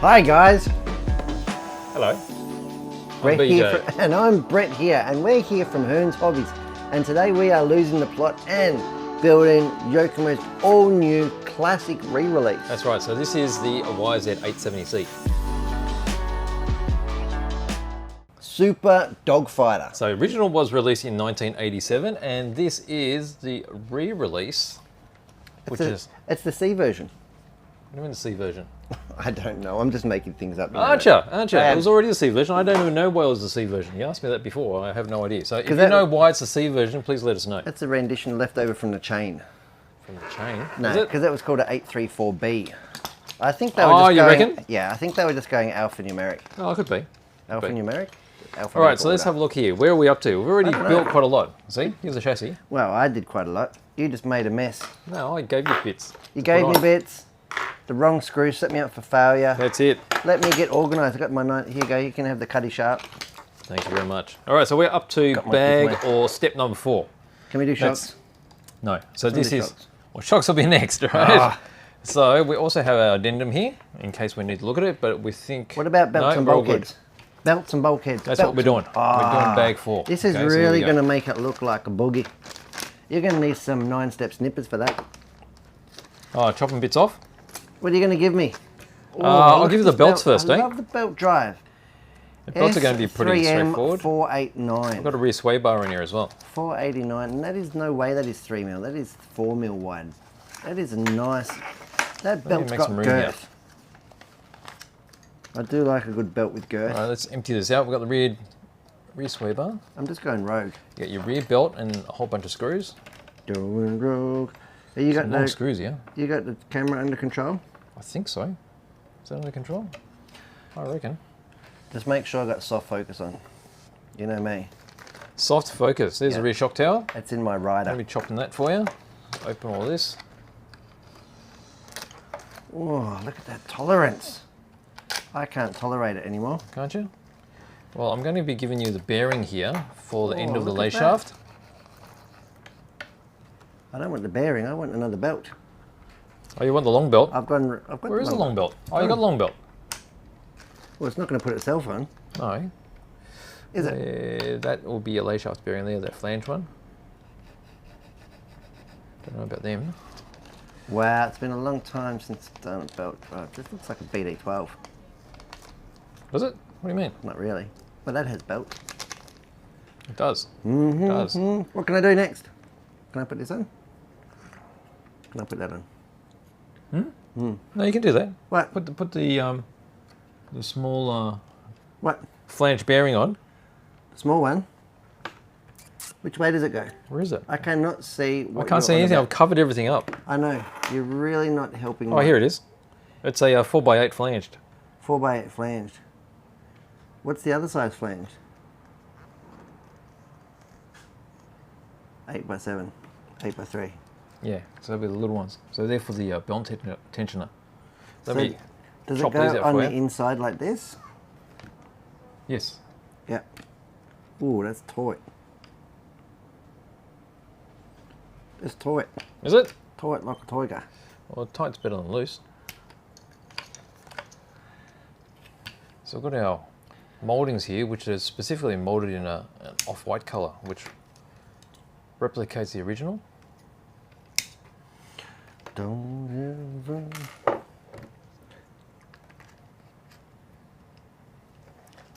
Hi guys. Hello. Brett here and I'm Brett here, and we're here from Hearns Hobbies, and today we are losing the plot and building Yokomo's all-new classic re-release. That's right, so this is the YZ-870C. Super Dog Fighter. So original was released in 1987, and this is the re-release, It's the C version. What do you mean the C version? I don't know, I'm just making things up. Aren't you? It was already the C version. I don't even know why it was the C version. You asked me that before, I have no idea. So if you know why it's the C version, please let us know. That's a rendition left over from the chain. From the chain? No, because that was called an 834B. I think they were just reckon? Yeah, I think they were just going alphanumeric. Oh, it could be. Alphanumeric? All right, so let's have a look here. Where are we up to? We've already built quite a lot. See, here's the chassis. Well, I did quite a lot. You just made a mess. No, I gave you bits. You gave me bits. The wrong screw set me up for failure. That's it. Let me get organised. I got my knife. Here you go. You can have the cutty sharp. Thank you very much. All right, so we're up to bag or step number 4. Can we do shocks? No. So this is well, shocks will be next, right? So we also have our addendum here in case we need to look at it, but we think. What about belts and bulkheads? Belts and bulkheads. That's what we're doing. We're doing bag 4. This is really going to make it look like a boogie. You're going to need some 9-step snippers for that. Oh, chopping bits off. What are you going to give me? I'll give you the belts first, I love the belt drive. The belts are going to be pretty straightforward. 489. I've got a rear sway bar in here as well. 489, and that is no way that is 3mm. That is 4mm wide. That is a nice. That belt's got girth. I do like a good belt with girth. All right, let's empty this out. We've got the rear sway bar. I'm just going rogue. You got your rear belt and a whole bunch of screws. Doing rogue. You got long screws, yeah. You got the camera under control? I think so. Is that under control? I reckon. Just make sure I got soft focus on. You know me. Soft focus. There's a rear shock tower. It's in my rider. Let me chopping that for you. Open all this. Oh, look at that tolerance. I can't tolerate it anymore. Can't you? Well, I'm going to be giving you the bearing here for the end of the lay shaft. I don't want the bearing, I want another belt. Oh, you want the long belt? Where is the long belt? Oh, you got the long belt. Well, it's not going to put itself on. No. Is it? That will be a lay shaft bearing there, that flange one. Don't know about them. Wow, it's been a long time since I've done a belt drive. This looks like a BD12. Does it? What do you mean? Not really. But that has belt. It does. It does. What can I do next? Can I put this on? Can I put that on? No, you can do that. What? Put the small what? Flange bearing on. Small one? Which way does it go? Where is it? I cannot see. I can't see anything. I've covered everything up. I know. You're really not helping me. Oh, here it is. It's a 4x8 flanged. 4x8 flanged. What's the other size flanged? 8x7. 8x3. Yeah, so they'll be the little ones. So they're for the belt tensioner. Does it go on the inside like this? Yes. Yeah. Ooh, that's taut. It's taut. Is it? Taut like a toy gun. Well, tight's better than loose. So we've got our mouldings here, which are specifically moulded in an off-white colour, which replicates the original. Don't ever.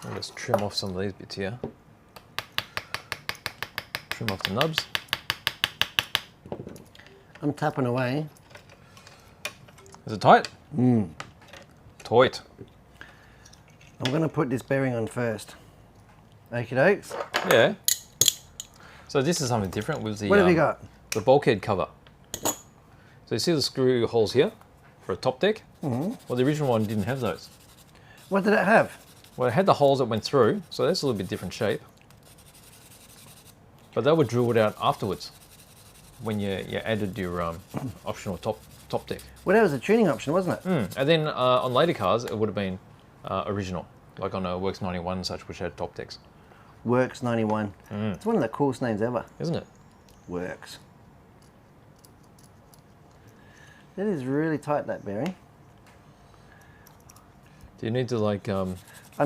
I'll just trim off some of these bits here. Trim off the nubs. I'm tapping away. Is it tight? Tight. I'm going to put this bearing on first. Okie dokes. Yeah. So this is something different with the. What have you got? The bulkhead cover. So you see the screw holes here for a top deck? Well, the original one didn't have those. What did it have? Well, it had the holes that went through, so that's a little bit different shape. But they were drilled out afterwards when you added your optional top deck. Well, that was a tuning option, wasn't it? And then on later cars, it would have been original, like on a Works 91 and such, which had top decks. Works 91. It's one of the coolest names ever. Isn't it? Works. That is really tight, that bearing. Do you need to like? I'm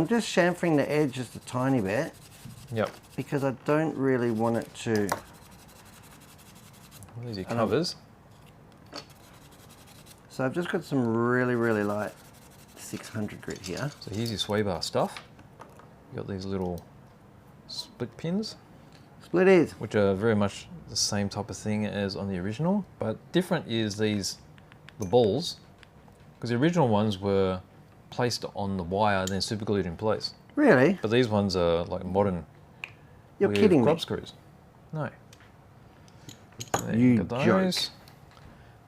just chamfering the edge just a tiny bit. Yep. Because I don't really want it to. These are your covers. So I've just got some really, really light 600 grit here. So here's your sway bar stuff. You got these little split pins. Split ears. Which are very much the same type of thing as on the original, but different is the balls, because the original ones were placed on the wire then super glued in place. Really? But these ones are like modern. You're kidding me. Grub screws. No. So You got joke.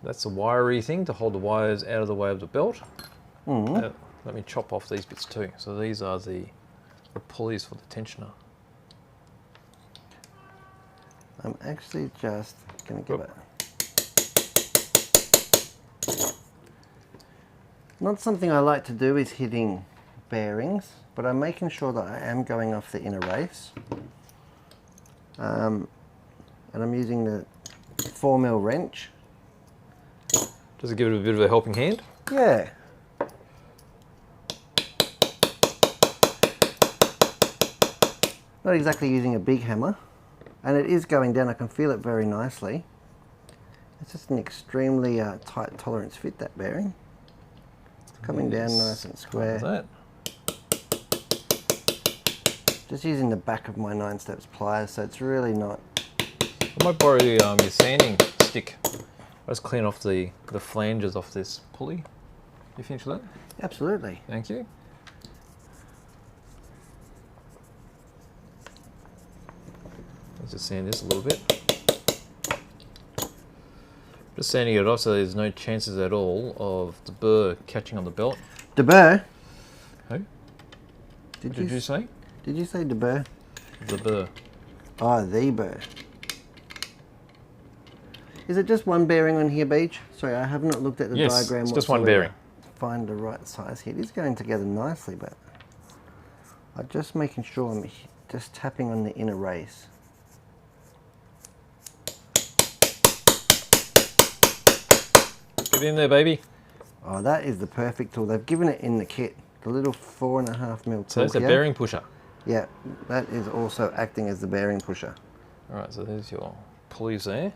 That's a wiry thing to hold the wires out of the way of the belt. Mm-hmm. Let me chop off these bits too. So these are the pulleys for the tensioner. I'm actually just going to give it. Not something I like to do is hitting bearings, but I'm making sure that I am going off the inner race. And I'm using the 4mm wrench. Does it give it a bit of a helping hand? Yeah. Not exactly using a big hammer. And it is going down, I can feel it very nicely. It's just an extremely tight tolerance fit, that bearing. It's coming down nice and square. That. Just using the back of my 9 steps pliers, so it's really not... I might borrow your sanding stick. I'll just clean off the flanges off this pulley. You finished that? Absolutely. Thank you. Let's just sand this a little bit. Just sanding it off so there's no chances at all of the burr catching on the belt. The burr? Who? What did you say? Did you say the burr? The burr. Oh, the burr. Is it just one bearing on here, Beach? Sorry, I have not looked at the diagram. It's just one bearing. Find the right size here. It is going together nicely, but I'm just making sure I'm just tapping on the inner race. Get in there, baby. Oh, that is the perfect tool. They've given it in the kit. The little 4.5mm tool. So that's a bearing pusher. Yeah, that is also acting as the bearing pusher. All right, so there's your pulleys there.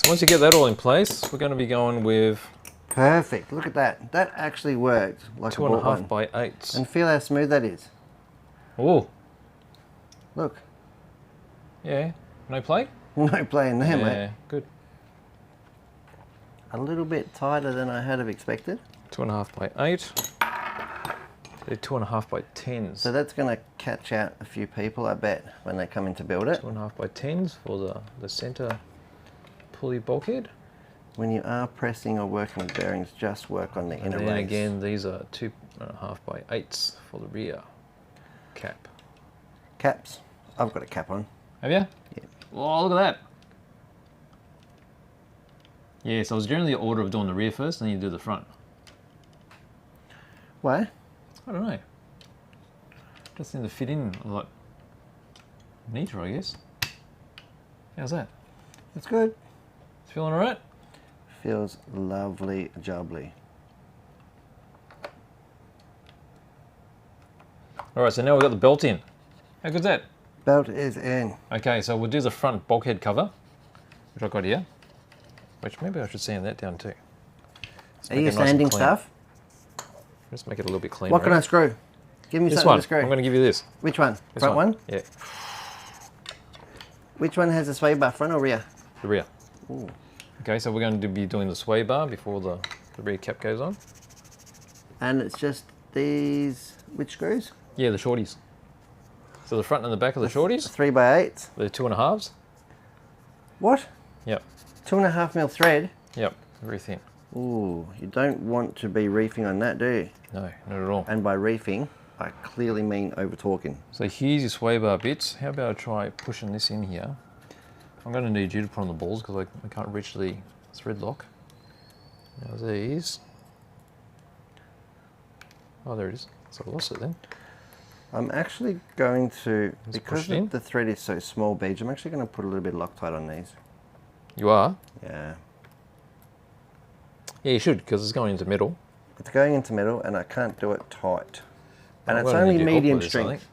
So once you get that all in place, we're going to be going with... Perfect. Look at that. That actually worked like 2.5 by 8. And feel how smooth that is. Oh. Look. Yeah. No play? No play in there, mate. Yeah, good. A little bit tighter than I had have expected. 2.5 by 8. They're 2.5 by 10s. So that's going to catch out a few people, I bet, when they come in to build it. 2.5 by 10s for the center pulley bulkhead. When you are pressing or working with bearings, just work on the inner race. And then again, these are 2.5 by 8s for the rear cap. Caps. I've got a cap on. Have you? Yeah. Oh, look at that. Yeah, so it's generally the order of doing the rear first, and then you do the front. Why? I don't know. Just seem to fit in a lot neater, I guess. How's that? It's good. It's feeling alright? Feels lovely jubbly. Alright, so now we've got the belt in. How good's that? Belt is in. Okay, so we'll do the front bulkhead cover, which I've got here. Which maybe I should sand that down too. Are you sanding stuff? Just make it a little bit cleaner. What can I screw? Give me something to screw. I'm going to give you this. Which one? This Front one? Yeah. Which one has a sway bar, front or rear? The rear. Ooh. Okay, so we're going to be doing the sway bar before the rear cap goes on. And it's just these, which screws? Yeah, the shorties. So the front and the back of the shorties. 3x8s. The 2.5s. What? Yep. 2.5mm thread. Yep. Very thin. Ooh, you don't want to be reefing on that, do you? No, not at all. And by reefing, I clearly mean over torquing. So here's your sway bar bits. How about I try pushing this in here? I'm going to need you to put on the balls because I can't reach the thread lock. Now these. Oh, there it is. So I lost it then. I'm actually going to, Let's because push it in. the thread is so small, Beej, I'm actually going to put a little bit of Loctite on these. You are? Yeah. Yeah, you should, because it's going into metal. It's going into metal and I can't do it tight. And I'm it's gonna need only your help medium with this, I strength. think.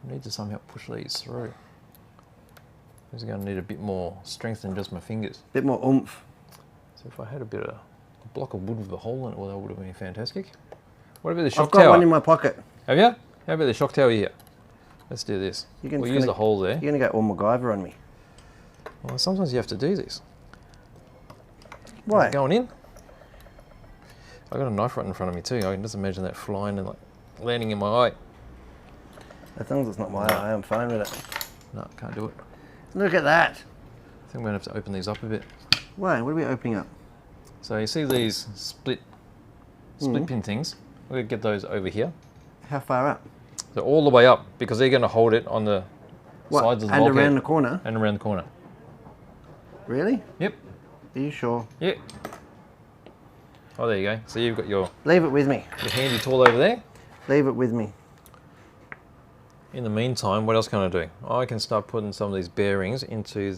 I need to somehow push these through. This is going to need a bit more strength than just my fingers. Bit more oomph. So if I had a block of wood with a hole in it, well, that would have been fantastic. What about the shock I've got tower? one in my pocket. Have you? How about the shock tower here? Let's do this. We'll use the hole there. You're going to go all MacGyver on me. Well, sometimes you have to do this. Why? Going in. I got a knife right in front of me too. I can just imagine that flying and like landing in my eye. As long as it's not my eye, I'm fine with it. No, can't do it. Look at that. I think we're going to have to open these up a bit. Why? What are we opening up? So you see these split pin things? We're going to get those over here. How far up? So all the way up, because they're going to hold it on the sides of the and bulkhead. around the corner? And around the corner. Really? Yep. Are you sure? Yep. Oh, there you go. So you've got your Leave it with me. handy tool over there. Leave it with me. In the meantime, what else can I do? I can start putting some of these bearings into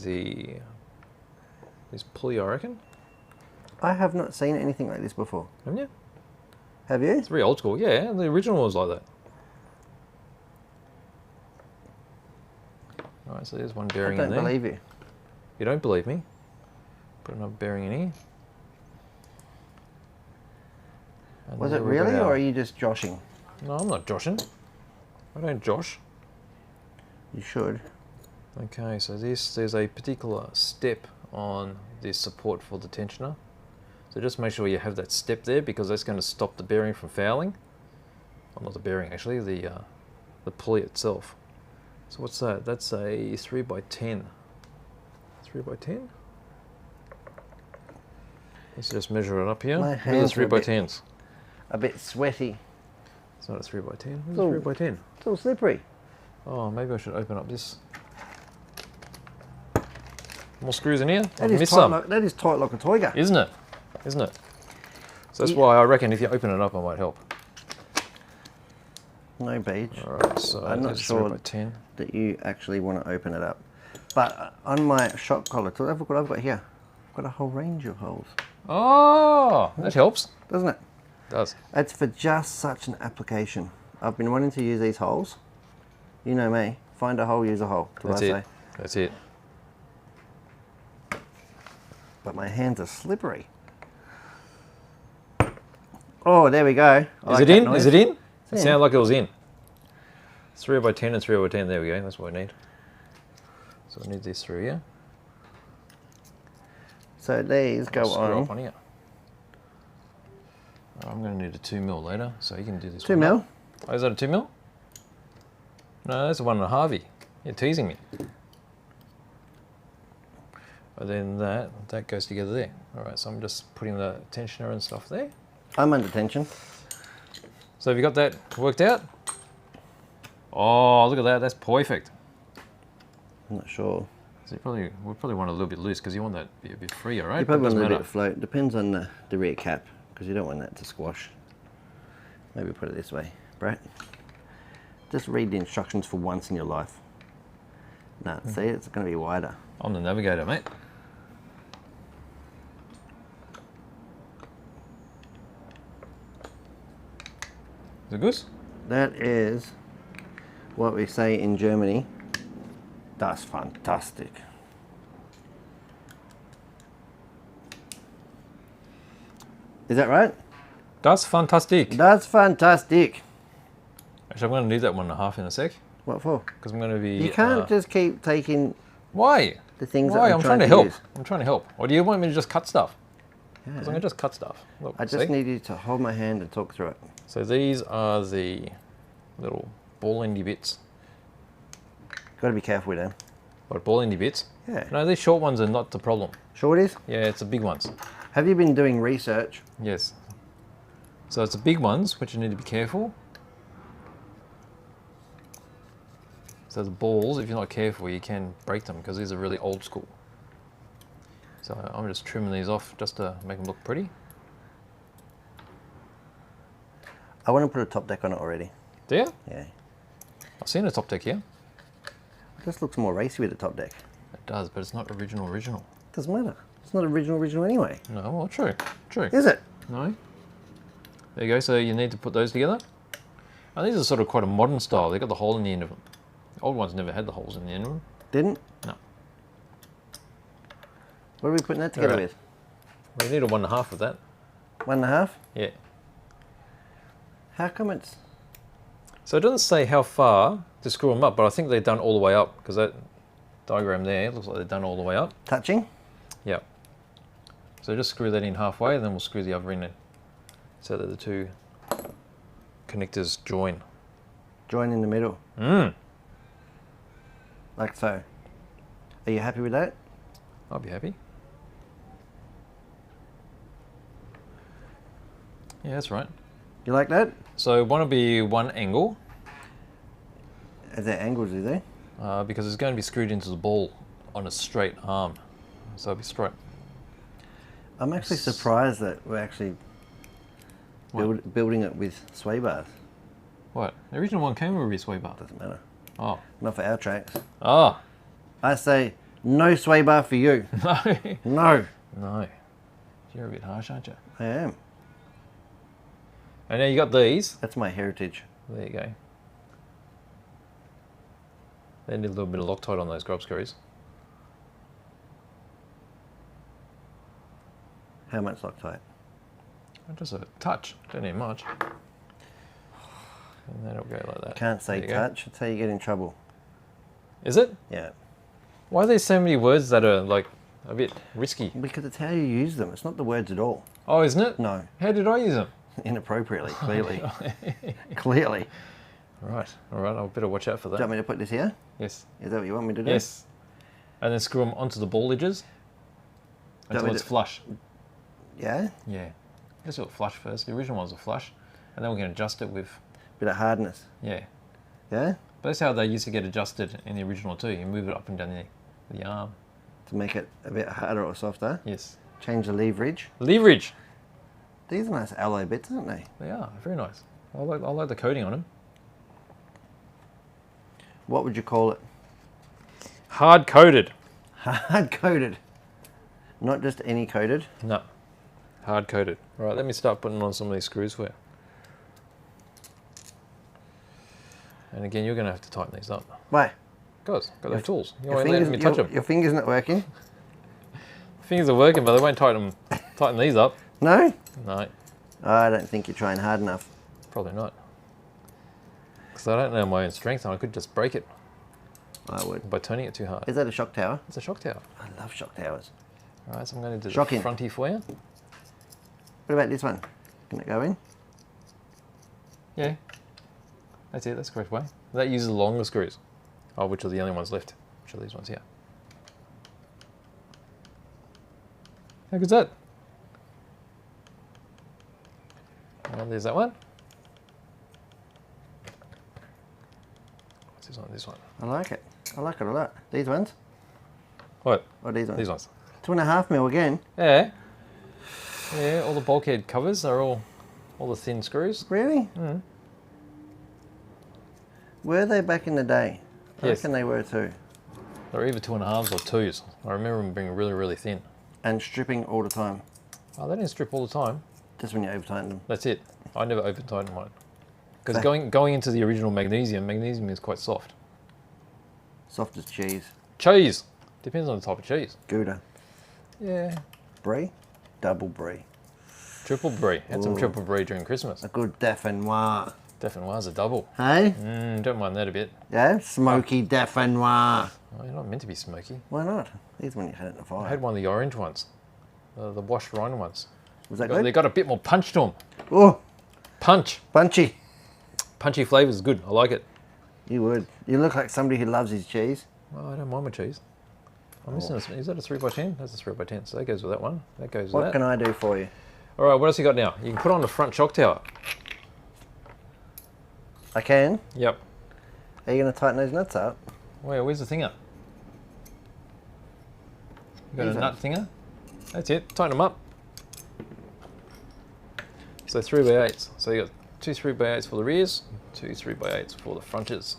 this pulley, I reckon. I have not seen anything like this before. Haven't you? Have you? It's very old school. Yeah, the original was like that. Alright, so there's one bearing in there. I don't believe you. You don't believe me? Put another bearing in here. And Was there it we've got really, our- or are you just joshing? No, I'm not joshing. I don't josh. You should. Okay, so there's a particular step on this support for the tensioner. So just make sure you have that step there, because that's going to stop the bearing from fouling. Well, not the bearing actually, the pulley itself. So what's that? That's a 3x10. 3x10? Let's just measure it up here. My Look at the hands are 3x10s. A bit sweaty. It's not a 3x10. What's Oh. a 3x10? It's all slippery. Oh, maybe I should open up this. More screws in here? That I've is missed tight some. like, that is tight like a toiger. Isn't it? Isn't it? So that's Yeah. why I reckon if you open it up, it might help. No beach. Alright, so I'm not there's sure 3x10. that you actually want to open it up. But on my shock collar tool, look what I've got here. I've got a whole range of holes. Oh, that helps. Doesn't it? It does. It's for just such an application. I've been wanting to use these holes. You know me. Find a hole, use a hole. That's what That's I it. say. That's it. But my hands are slippery. Oh, there we go. Is it in? Is it in? It in. sounded like it was in. 3x10 and 3x10. There we go. That's what I need. So I need these through here. So these go Screw up on. here. Oh, I'm going to need a 2mm later, so you can do this. 2 one mil. up. Oh, is that a 2mm? No, that's a 1.5. You're teasing me. And then that goes together there. All right, so I'm just putting the tensioner and stuff there. I'm under tension. So have you got that worked out? Oh, look at that. That's perfect. I'm not sure. So we probably want it a little bit loose, because you want that to be a bit freer, right? You probably But want it a doesn't little bit matter. of float. Depends on the rear cap, because you don't want that to squash. Maybe put it this way, Brett. Just read the instructions for once in your life. No, see, it's going to be wider. I'm the navigator, mate. Is it good? That is what we say in Germany. Das fantastic. Is that right? Das fantastic. That's fantastic. Actually, I'm going to need that 1.5 in a sec, What for? because I'm going to be... You can't just keep taking Why? the things Why? that I'm trying to help. use. I'm trying to help. Or do you want me to just cut stuff? Yeah. Because I'm going to just cut stuff. Look, I just see? need you to hold my hand and talk through it. So these are the little ball-endy bits. Got to be careful with them. What, ball-endy bits? Yeah. No, these short ones are not the problem. Shorties? Yeah, it's the big ones. Have you been doing research? Yes. So it's the big ones, which you need to be careful. So the balls, if you're not careful, you can break them, because these are really old school. So I'm just trimming these off just to make them look pretty. I want to put a top deck on it already. Do you? Yeah. I've seen a top deck here. It just looks more racy with the top deck. It does, but it's not original. Doesn't matter. It's not original anyway. No, well, true. True. Is it? No. There you go. So you need to put those together. And these are sort of quite a modern style. They've got the hole in the end of them. The old ones never had the holes in the end of them. Didn't? No. What are we putting that together Right. with? We need a 1.5 of that. 1.5? Yeah. How come it's... So it doesn't say how far to screw them up, but I think they're done all the way up, because that diagram there looks like they're done all the way up. touching? Yeah. So just screw that in halfway, and then we'll screw the other in so that the two connectors join. Join in the middle. Like so. Are you happy with that? I'll be happy. Yeah, that's right. You like that? So want to be one angle, Is there angles, is there? because it's going to be screwed into the ball on a straight arm. So it'll be straight. I'm actually surprised that we're actually building it with sway bars. What? The original one came with a rear sway bar. Doesn't matter. Oh. Not for our tracks. Ah. I say no sway bar for you. No. No. No. You're a bit harsh, aren't you? I am. And now you got these. That's my heritage. There you go. They need a little bit of Loctite on those grub screws. How much Loctite? Just a touch. Don't need much. And then it'll go like that. Can't say There you touch. That's how you get in trouble. Go. Is it? Yeah. Why are there so many words that are like a bit risky? Because it's how you use them. It's not the words at all. Oh, isn't it? No. How did I use them? Inappropriately, clearly. Clearly. Right. All right. I'll better watch out for Do you that. want me to put this here? Yes. Is that what you want me to do? Yes. And then screw them onto the ball edges Don't until we it's do- flush. Yeah? Yeah. Let's do it flush first. The original ones are flush. And then we can adjust it with, Bit of hardness. yeah. Yeah? But that's how they used to get adjusted in the original too. You move it up and down the arm. To make it a bit harder or softer. Yes. Change the leverage. Leverage. These are nice alloy bits, aren't they? They are. Very nice. I like the coating on them. What would you call it? Hard coated. Hard coated. Not just any coated. No. Hard coated. Right, let me start putting on some of these screws for you. And again, you're going to have to tighten these up. Why? Guys, got those tools. You Your won't let me touch them. your finger's not working. Fingers are working, but they won't tighten these up. No? No, I don't think you're trying hard enough. probably not. Because I don't know my own strength, and I could just break it I would. by turning it too hard. Is that a shock tower? It's a shock tower. I love shock towers. All right, so I'm going to do Shocking. the fronty for you. What about this one? Can it go in? Yeah, that's it. That's the correct way. That uses longer screws. Oh, which are the only ones left? Which are these ones here? How good's that? And there's that one. What's this one? This one. I like it. I like it a lot. These ones? What? Or these ones? These ones. 2.5 mil again. Yeah. Yeah, all the bulkhead covers are all the thin screws. Really? Mm. Were they back in the day? I Yes. reckon they were too. They're either 2.5s or 2s. I remember them being really, really thin. And stripping all the time. Oh, they didn't strip all the time. Just when you over tighten them. That's it. I never over tightened mine. Because So- going into the original magnesium is quite soft. Soft as cheese. Cheese! Depends on the type of cheese. Gouda. Yeah. Brie? Double brie. Triple brie. Had some Ooh. triple brie during Christmas. A good dauphinoise. Definitely was a double. Hey? Don't mind that a bit. Yeah? Smoky dauphinoise. Oh, you're not meant to be smoky. Why not? These when you had it in the I fire. had one of the orange ones. The washed rind ones. Was that They good? got a bit more punch to them. Oh, Punch. punchy. Punchy flavour is good. I like it. You would. You look like somebody who loves his cheese. Oh, I don't mind my cheese. I'm missing a, is that a 3x10? That's a 3x10. So that goes with that one. That goes with What that. can I do for you? All right, what else you got now? You can put on the front shock tower. I can. Yep. Are you going to tighten those nuts up? Where's the thinger? You got These a nut ones. thinger? That's it. Tighten them up. So 3x8s. So you got 2 3x8s for the rears, 2 3x8s for the frontage.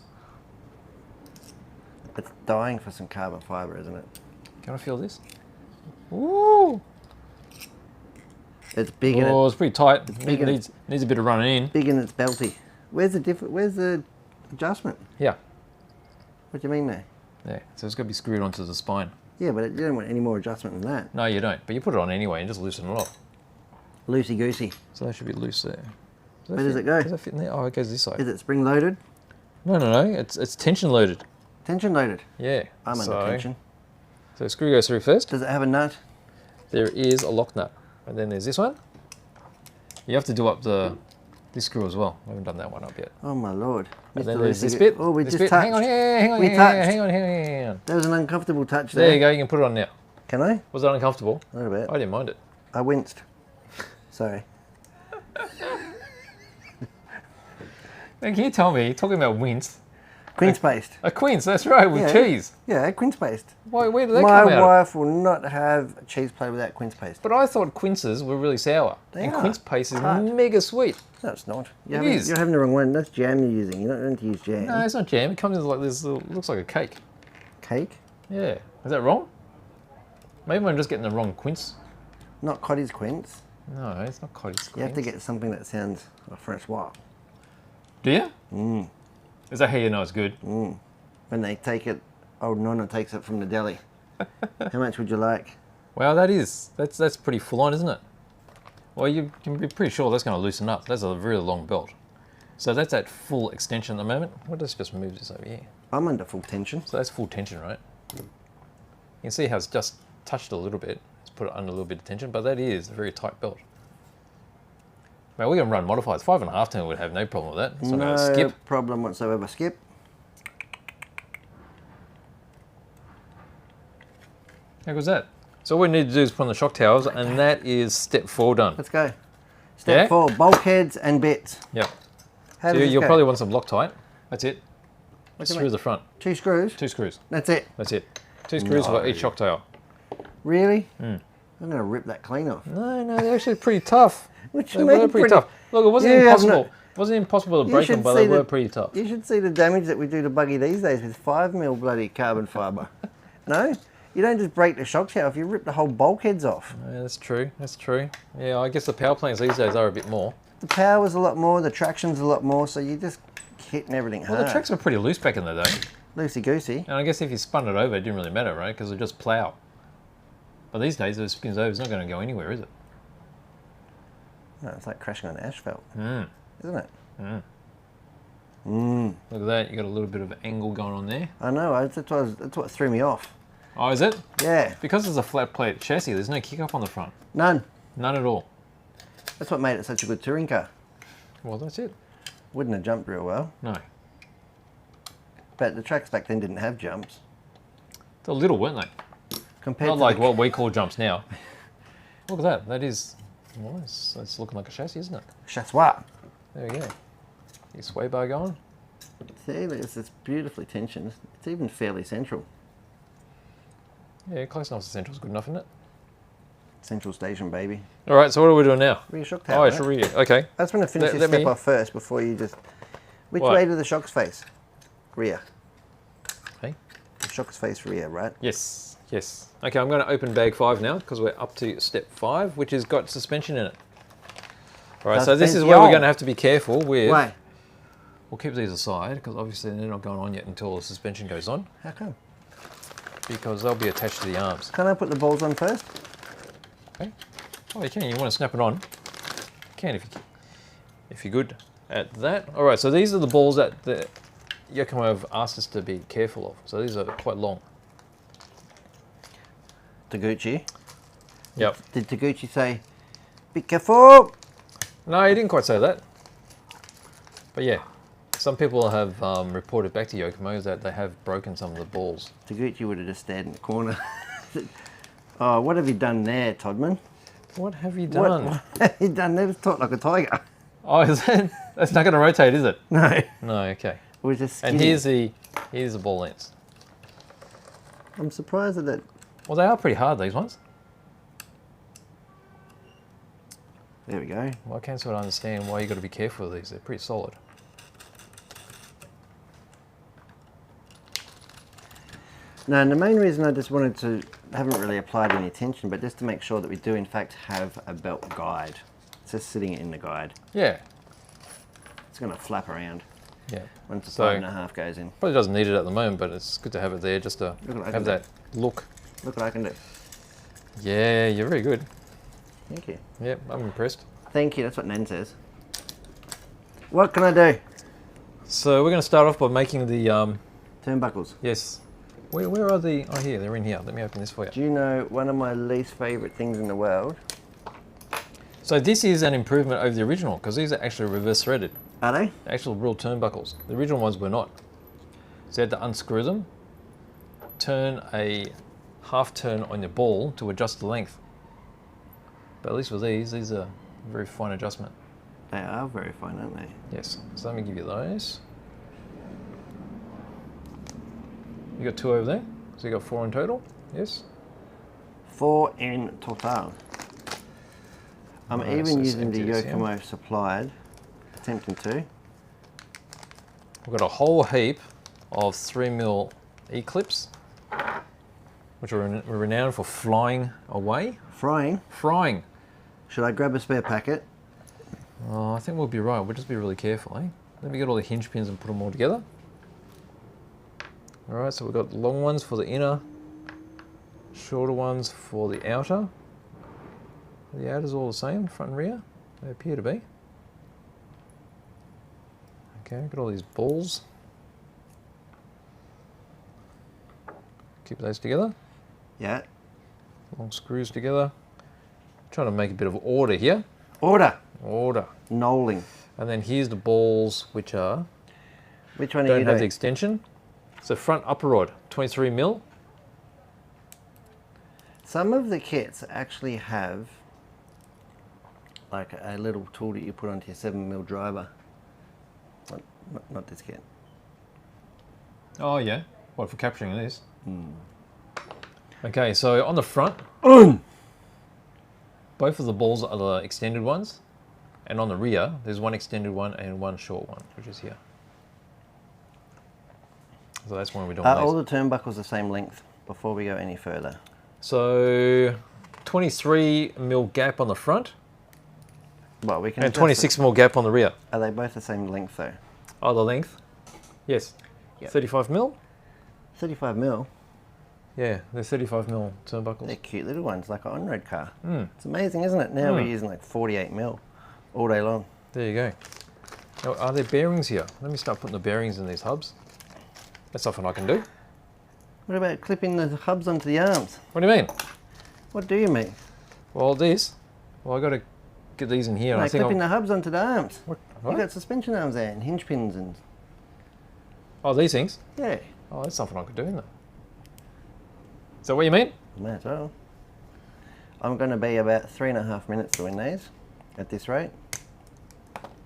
It's dying for some carbon fibre, isn't it? Can I feel this? Ooh. It's big and Oh, it's pretty tight. big It and needs a bit of running in. big and it's belty. Where's the adjustment? Yeah. What do you mean there? Yeah. So it's got to be screwed onto the spine. Yeah, but you don't want any more adjustment than that. No, you don't. But you put it on anyway and just loosen it off. Loosey goosey. So that should be loose there. Where does it go? Does that fit in there? Oh, it goes this side. Is it spring loaded? No. It's tension loaded. Tension loaded. Yeah. I'm under tension. So the screw goes through first. Does it have a nut? There is a lock nut. And then there's this one. You have to do up this screw as well. I haven't done that one up yet. Oh my lord. And Mr. then there's this Loosey bit. Oh, we this just bit. touched. Hang on here, hang on We here, touched. hang on here, hang on. That was an uncomfortable touch There there. you go, you can put it on now. Can I? Was that uncomfortable? A little bit. I didn't mind it. I winced. Sorry. Now, can you tell me, talking about wince, Quince paste. a quince, that's right, with Yeah. cheese. Yeah, quince paste. Where did that My come out of? wife will not have cheese plate without quince paste. But I thought quinces were really sour. They and are. quince paste is Hard. mega sweet. No, it's not. It is. You're having the wrong one. That's jam you're using. You're not meant to use jam. No, it's not jam. It comes in like this little, looks like a cake. Cake? Yeah. Is that wrong? Maybe I'm just getting the wrong quince. Not Cotty's quince. No, it's not cottage quince. You have to get something that sounds like French wop. Do you? Is that how you know it's good? When they take it, old Nonna takes it from the deli. How much would you like? Wow, that's pretty full on, isn't it? Well, you can be pretty sure that's going to loosen up. That's a really long belt. So that's at full extension at the moment. We'll just move this over here. I'm under full tension. So that's full tension, right? You can see how it's just touched a little bit. Let's put it under a little bit of tension, but that is a very tight belt. Man, we're going to run modifieds. 5.5 ton would have no problem with that. It's not going to No skip. problem whatsoever. Skip. How goes that? So all we need to do is put on the shock towers, and that is step 4 done. Let's go. Step 4, bulkheads and bits. Yep. How So does this you'll go? probably want some Loctite. That's it. What do you Screw mean? the front. 2 screws? 2 screws. That's it. That's it. 2 screws for each shock tower. Really? I'm going to rip that clean off. No, they're actually pretty tough. What you They were mean pretty tough. Look, it wasn't You have impossible. no- It wasn't impossible to You break them, should but see they were the- pretty tough. You should see the damage that we do to buggy these days with 5mm bloody carbon fibre. No? You don't just break the shock tower if you rip the whole bulkheads off. Yeah, that's true. That's true. Yeah, I guess the power plants these days are a bit more. The power's a lot more, the traction's a lot more, so you just hitting everything Well, hard. the tracks were pretty loose back in the day. Loosey-goosey. And I guess if you spun it over, it didn't really matter, right? Because it just plough. But these days, if it spins over, it's not going to go anywhere, is it? No, it's like crashing on asphalt, Mm. isn't it? Look at that. You got a little bit of angle going on there. I know, that's what threw me off. Oh, is it? Yeah, Because it's a flat plate chassis, there's no kick up on the front. none. None at all. That's what made it such a good touring car. Well, that's it. Wouldn't have jumped real well, No. but the tracks back then didn't have jumps. They're little, weren't they? Compared Not to like the, what we call jumps now. Look at that. That is, well, that's looking like a chassis, isn't it? Chassois. There we go. Your sway bar going. See, it's beautifully tensioned. It's even fairly central. Yeah, close enough to central is good enough, isn't it? Central station, baby. All right, so what are we doing now? Rear shock Oh, tower. it's rear. Okay. I just want to finish Let- this let step me- off first before you just... Which What? way do the shocks face? Rear. Hey. The shocks face rear, right? Yes. Yes. Okay, I'm going to open bag 5 now because we're up to step 5, which has got suspension in it. All right, so this is where we're going to have to be careful with. Why? We'll keep these aside because obviously they're not going on yet until the suspension goes on How come? because they'll be attached to the arms. Can I put the balls on first? Okay. Oh, you can. You want to snap it on? You can if you're good at that. All right. So these are the balls that the Yokomo have asked us to be careful of. So these are quite long. Taguchi. Yep. Did Taguchi say, be careful? No, he didn't quite say that. But yeah, some people have reported back to Yokomo that they have broken some of the balls. Taguchi would have just stayed in the corner. Oh, what have you done there, Todman? What have you done? What have you done there? Just talk like a tiger. Oh, is that? That's not going to rotate, is it? No. No. Okay. We're just And skinny. here's the ball lengths. I'm surprised at that. Well, they are pretty hard, these ones. There we go. Well, I can't sort of understand why you got to be careful with these. They're pretty solid. No, and the main reason I just wanted to, haven't really applied any attention, but just to make sure that we do in fact have a belt guide. It's just sitting in the guide. Yeah. It's going to flap around. Yeah. Once the 5.5 goes in. Probably doesn't need it at the moment, but it's good to have it there just to have that look. Look what I can do. Yeah, you're very good. Thank you. Yep, I'm impressed. Thank you, that's what Nan says. What can I do? So we're going to start off by making the... Turnbuckles. Yes. Where are the... Oh, here, they're in here. Let me open this for you. Do you know one of my least favourite things in the world? So this is an improvement over the original, because these are actually reverse threaded. Are they? Actual real turnbuckles. The original ones were not. So you had to unscrew them, turn a half turn on your ball to adjust the length. But at least with these are a very fine adjustment. They are very fine, aren't they? Yes. So let me give you those. You got 2 over there, so you got 4 in total. Yes. 4 in total. I'm Nice, even let's using the empty this here. Yokomo supplied, attempting to. We've got a whole heap of 3mm E-clips, which are renowned for flying away. Frying. Frying. Should I grab a spare packet? Oh, I think we'll be right. We'll just be really careful, eh? Let me get all the hinge pins and put them all together. All right, so we've got long ones for the inner, shorter ones for the outer. The outer's all the same, front and rear. They appear to be. Okay, got all these balls. Keep those together. Yeah. Long screws together. Trying to make a bit of order here. Order. Order. Knolling. And then here's the balls, which are... Which one are don't you have the doing? extension. So front upper rod, 23mm. Some of the kits actually have like a little tool that you put onto your 7mm driver. Not this kit. Oh yeah, what, for capturing this? Okay, so on the front, both of the balls are the extended ones, and on the rear, there's one extended one and one short one, which is here. So that's when we don't. Are all the turnbuckles the same length before we go any further? So 23mm gap on the front, Well, we can. and 26mm gap on the rear. Are they both the same length though? Oh, the length? Yes. Yep. 35mm? 35mm. Yeah, they're 35mm turnbuckles. They're cute little ones, like an on-road car. Mm. It's amazing, isn't it? Now we're using like 48mm all day long. There you go. Now, are there bearings here? Let me start putting the bearings in these hubs. That's something I can do. What about clipping the hubs onto the arms? What do you mean? What do you mean? Well, I got to get these in here. No, and I think clipping the hubs onto the arms. What? You've got suspension arms there and hinge pins and... Oh, these things? Yeah. Oh, that's something I could do, isn't it? Is that what you mean? Might as well. I'm going to be about 3.5 minutes doing these at this rate.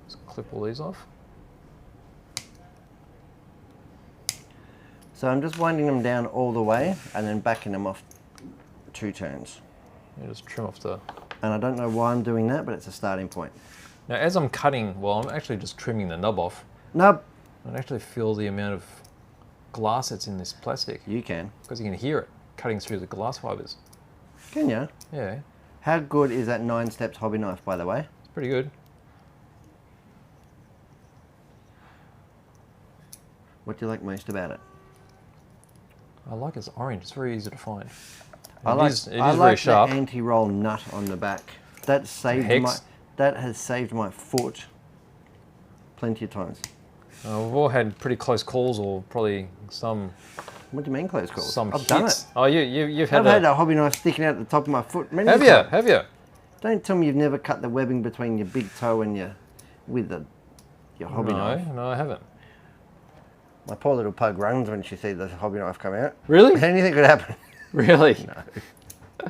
Let's clip all these off. So I'm just winding them down all the way and then backing them off 2 turns. You just trim off the... And I don't know why I'm doing that, but it's a starting point. Now, as I'm cutting, well, I'm actually just trimming the nub off. Nub! I can actually feel the amount of glass that's in this plastic. You can. Because you can hear it cutting through the glass fibres. Can you? Yeah, How good is that 9 steps hobby knife, by the way? it's pretty good. What do you like most about it? I like it's orange. It's very easy to find. I It like is very the sharp. anti-roll nut on the back. That saved Hex. that has saved my foot plenty of times. We've all had pretty close calls, or probably some What do you mean close calls? some I've hits. done it. Oh, you've had I've had a hobby knife sticking out at the top of my foot many Have you? times. Have you? Don't tell me you've never cut the webbing between your big toe and your hobby knife. No, I haven't. My poor little pug runs when she sees the hobby knife come out. Really? Anything could happen. Really? No.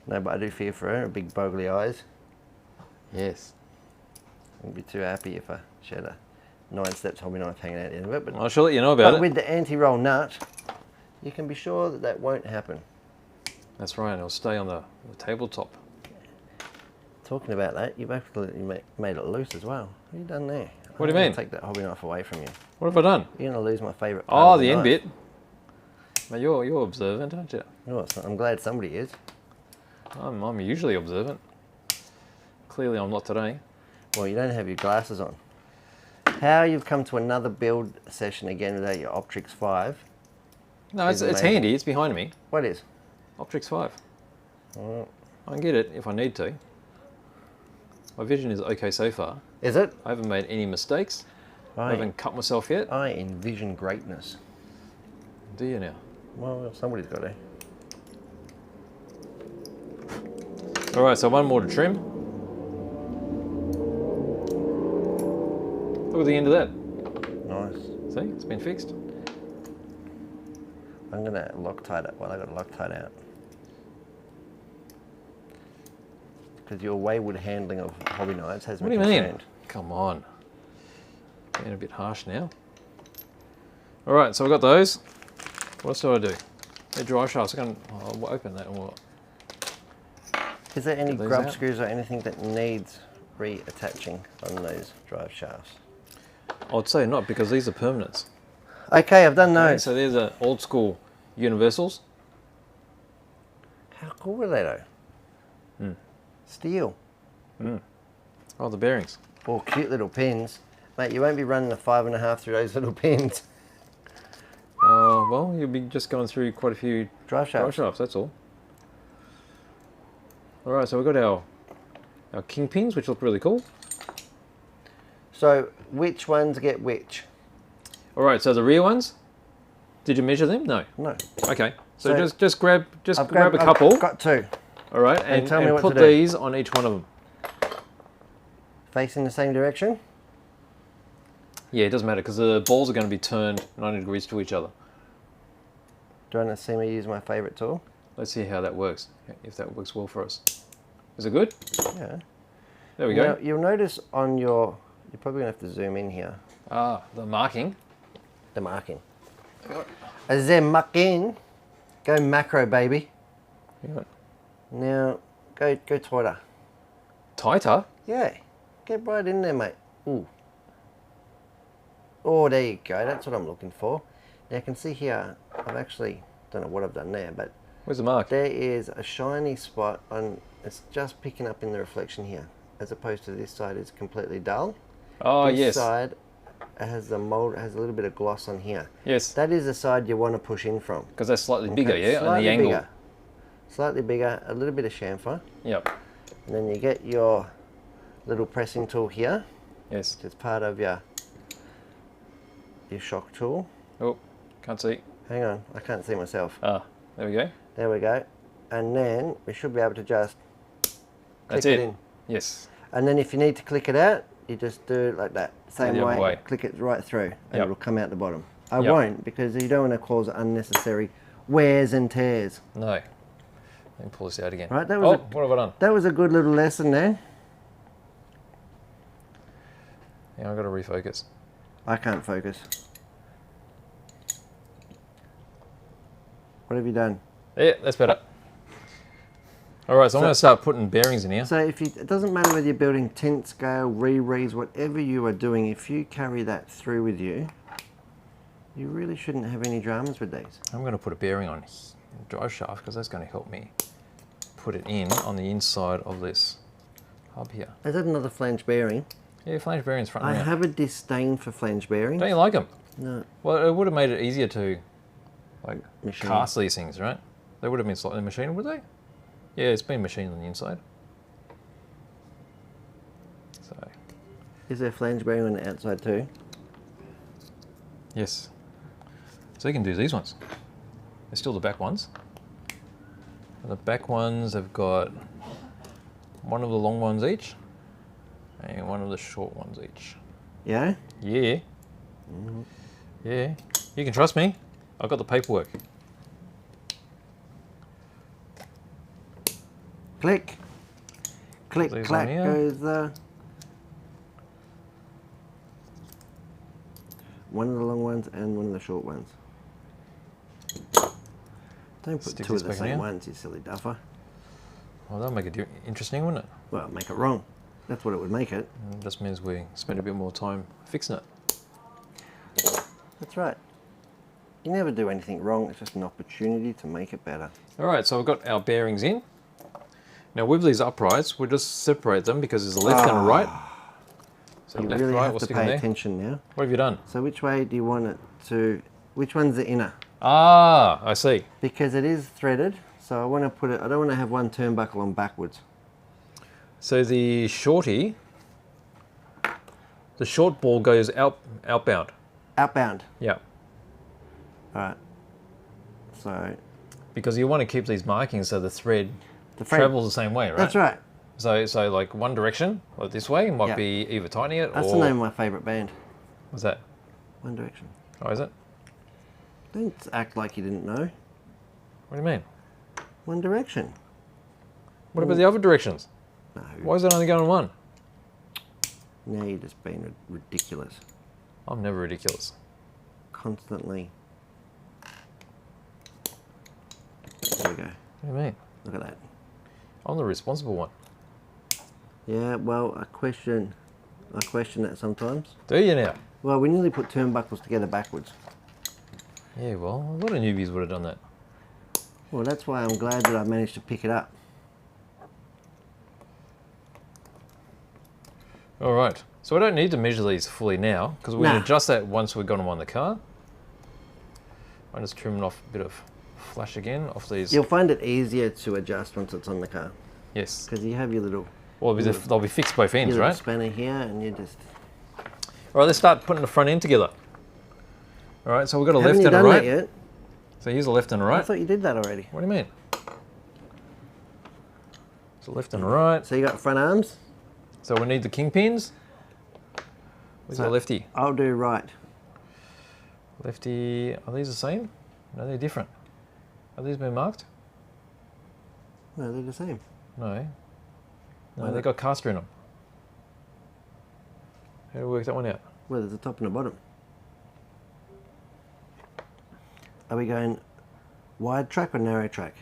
No, but I do fear for her, big bogly eyes. Yes. I'd be too happy if she had a 9 steps hobby knife hanging out the end of it. But, I shall let you know about it. with the anti-roll nut, you can be sure that that won't happen. That's right, it'll stay on the tabletop. Talking about that, you've actually made it loose as well. What have you done there? What do you mean? Take that hobby knife away from you. What have I done? You're going to lose my favourite part Oh, of the end knife. bit. Mate, you're observant, aren't you? Oh, I'm glad somebody is. I'm usually observant. Clearly I'm not today. Well, you don't have your glasses on. How you've come to another build session again without your Optrix 5. No, it's handy. It's behind me. What is? Optrix 5. Oh. I can get it if I need to. My vision is okay so far. Is it? I haven't made any mistakes. I haven't cut myself yet. I envision greatness. Do you now? Well, somebody's got to. Alright, so one more to trim. Look at the end of that. Nice. See, it's been fixed. I'm going to Loctite it. Well, I've got to Loctite out. Because your wayward handling of hobby knives has me concerned. What do you mean? concerned. Come on. Being a bit harsh now. Alright, so I've got those. What else do I do? They're drive shafts. I'll open that and we'll... Is there any Get those grub out. screws or anything that needs reattaching on those drive shafts? I'd say not, because these are permanents. Okay, I've done those. So there's a old school universals. How cool were they though? Steel. Oh, the bearings. Or cute little pins. Mate, you won't be running the 5.5 through those little pins. Well, you'll be just going through quite a few Drive shafts. that's all. Alright, so we've got our kingpins, which look really cool. So, which ones get which? Alright, so the rear ones, did you measure them? No. No. Okay, so just grab I've grab a couple. I've got two. Alright, And tell me and what put to do. these on each one of them. Facing the same direction? Yeah, it doesn't matter, because the balls are going to be turned 90 degrees to each other. Do you want to see me use my favourite tool? Let's see how that works, if that works well for us. Is it good? Yeah. There we go. Now, you'll notice on your... You're probably going to have to zoom in here. Ah, the marking. The marking. As they're marking, go macro, baby. Yeah. Now, go tighter. Tighter? Yeah. Get right in there, mate. Ooh. Oh, there you go. That's what I'm looking for. Now, you can see here, I've actually... Don't know what I've done there, but... Where's the mark? There is a shiny spot on... It's just picking up in the reflection here. As opposed to this side is completely dull. Oh, This yes. side has the mold, has a little bit of gloss on here. Yes. That is the side you want to push in from. Because that's slightly bigger, Okay, yeah, on slightly the angle. bigger. Slightly bigger, a little bit of chamfer. Yep. And then you get your little pressing tool here. Yes. Which is part of your shock tool. Oh, can't see. Hang on, I can't see myself. Ah, there we go. There we go. And then we should be able to just click That's it it. in. Yes. And then if you need to click it out, you just do it like that. Same the other way. Click it right through and Yep. it'll come out the bottom. I Yep. won't, because you don't want to cause unnecessary wears and tears. No. Let me pull this out again. Right, that was what have I done? That was a good little lesson there. Yeah, I've got to refocus. I can't focus. What have you done? Yeah, that's better. Alright, so I'm going to start putting bearings in here. So it doesn't matter whether you're building tent scale, re-rees, whatever you are doing, if you carry that through with you, you really shouldn't have any dramas with these. I'm going to put a bearing on the drive shaft because that's going to help me put it in on the inside of this hub here. Is that another flange bearing? Yeah, flange bearings front I and rear. have a disdain for flange bearings. Don't you like them? No. Well, it would have made it easier to like Machine. cast these things, right? They would have been slightly machined, would they? Yeah, it's been machined on the inside. So, Is there flange bearing on the outside too? yes. So you can do these ones. They're still the back ones. And the back ones have got one of the long ones each and one of the short ones each. Yeah? Yeah. Yeah. You can trust me. I've got the paperwork. Click. Click, These clack on here. goes the... One of the long ones and one of the short ones. Don't put Stick two this of the back in same here. ones, you silly duffer. Well, that'll make it interesting, wouldn't it? Well, make it wrong. That's what it would make it. It just means we spend a bit more time fixing it. That's right. You never do anything wrong, it's just an opportunity to make it better. Alright, so we've got our bearings in. Now with these uprights, we'll just separate them because there's a left and a right. So You left, really right, have we'll to stick them pay there. attention now. What have you done? So which way do you want it to, which one's the inner? Ah, I see. Because it is threaded, so I want to put it, I don't want to have one turnbuckle on backwards. So the shorty, the short ball goes outbound. Outbound. Yeah. Alright. So Because you want to keep these markings so the thread thread travels the same way, right? That's right. So like one direction, like this way, might Yeah. be either tightening it That's or... the name of my favourite band. What's that? One Direction. Oh, is it? Don't act like you didn't know. What do you mean? One Direction. What about the other directions? No. Why is it only going one? Now you're just being ridiculous. I'm never ridiculous. Constantly. There we go. What do you mean? Look at that. I'm the responsible one. Yeah, well, I question that sometimes. Do you now? Well, we nearly put turnbuckles together backwards. Yeah, well, a lot of newbies would have done that. Well, that's why I'm glad that I managed to pick it up. All right, so I don't need to measure these fully now because we can adjust that once we've got them on the car. I'm just trimming off a bit of flash again off these. You'll find it easier to adjust once it's on the car. Yes. Because you have your little, Well, they'll be fixed both ends, your little right? spanner here, and you just... All right, let's start putting the front end together. All right, so we've got a Haven't left you and a done right. that yet? So here's a left and a I right. thought you did that already. What do you mean? So left and a right. So you got front arms? So we need the kingpins. Where's So- the lefty? I'll do right. Lefty, are these the same? No, they're different. Are these been marked? No, they're the same. No. No, Why they've not? got caster in them. How do we work that one out? Well, there's a top and a bottom. Are we going wide track or narrow track?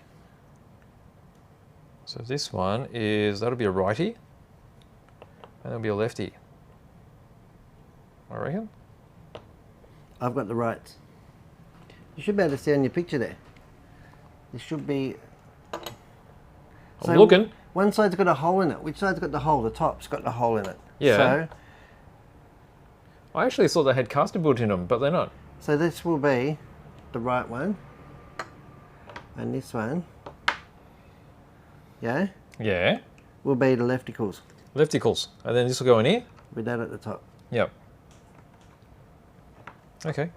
So this one is, that'll be a righty, and that'll be a lefty. I reckon. I've got the rights. You should be able to see on your picture there. There should be... I'm looking. One side's got a hole in it. Which side's got the hole? The top's got the hole in it. Yeah. So, I actually thought they had caster built in them, but they're not. so this will be the right one. And this one, yeah, Yeah. will be the lefticals Lefticals. And then this will go in here? with that at the top. Yep. Okay.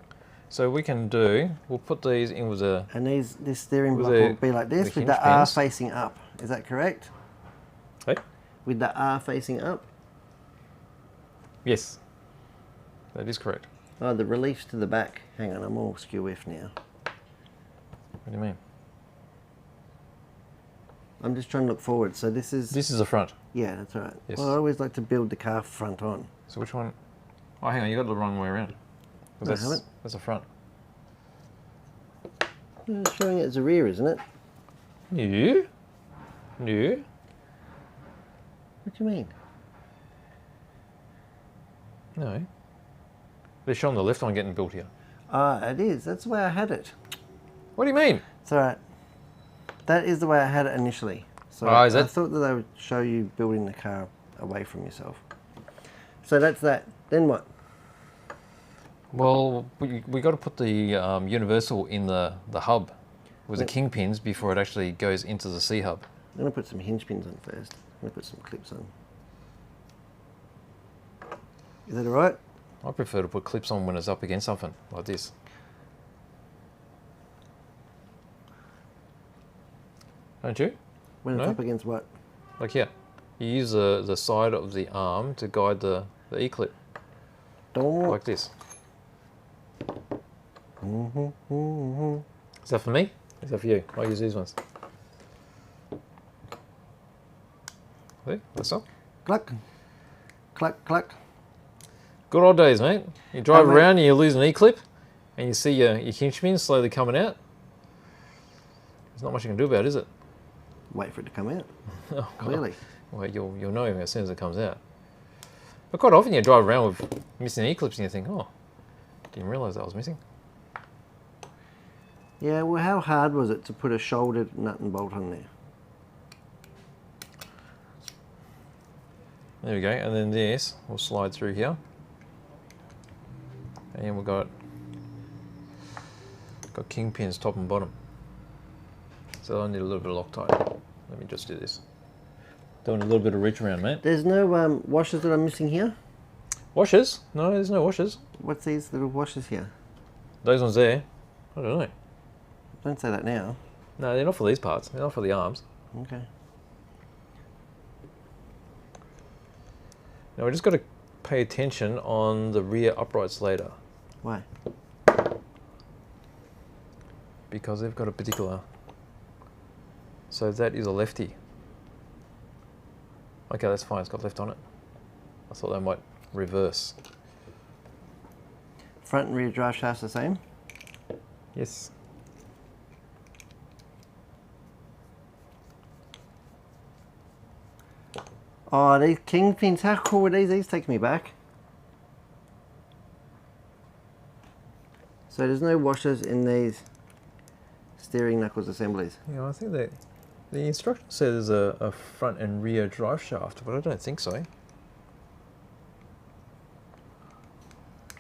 So we can do, we'll put these in with a, And this steering With block the- will be like this, the with the hinge R pins. facing up. Is that correct? hey? With the R facing up? Yes. That is correct. Oh, the relief's to the back. Hang on, I'm all skew-whiff now. What do you mean? I'm just trying to look forward. So this is... This is the front. Yeah, that's all right. Yes. Well, I always like to build the car front on. So which one? Oh, hang on, you got it the wrong way around. 'Cause No, I that's, haven't. that's the front. It's showing it as a rear, isn't it? No. No. What do you mean? No. They're showing the left one getting built here. Ah, it is. That's the way I had it. What do you mean? It's all right. That is the way I had it initially. So Oh, is I it? thought that they would show you building the car away from yourself. So that's that. Then what? Well, we got to put the universal in the hub with the kingpins before it actually goes into the C hub. I'm going to put some hinge pins on first. I'm going to put some clips on. Is that all right? I prefer to put clips on when it's up against something like this. Don't you? When it's No? up against what? Like here. You use the side of the arm to guide the E-clip, Don't. like this. Is that for me? Is that for you? I'll use these ones. See, that's up. Cluck. Cluck, cluck. Good old days, mate. You drive mate. around and you lose an E-clip and you see your hinge pins slowly coming out. There's not much you can do about it, is it? Wait for it to come out. Clearly. Well, you'll know as soon as it comes out. But quite often you drive around with missing E-clips and you think, oh, didn't realise that was missing. Yeah, well, how hard was it to put a shouldered nut and bolt on there? There we go, and then this will slide through here. And we've got kingpins top and bottom. So I need a little bit of Loctite. Let me just do this. Doing a little bit of reach around, mate. There's no washers that I'm missing here? Washers? No, there's no washers. What's these little washers here? Those ones there, I don't know. Don't say that now. No, they're not for these parts. They're not for the arms. Okay. Now we just got to pay attention on the rear uprights later. Why? Because they've got a particular... So that is a lefty. Okay, that's fine. It's got left on it. I thought they might reverse. Front and rear drive shafts the same? Yes. Oh, these kingpins, how cool are these? These take me back. So there's no washers in these steering knuckles assemblies. Yeah, I think that the instruction says there's a front and rear drive shaft, but I don't think so.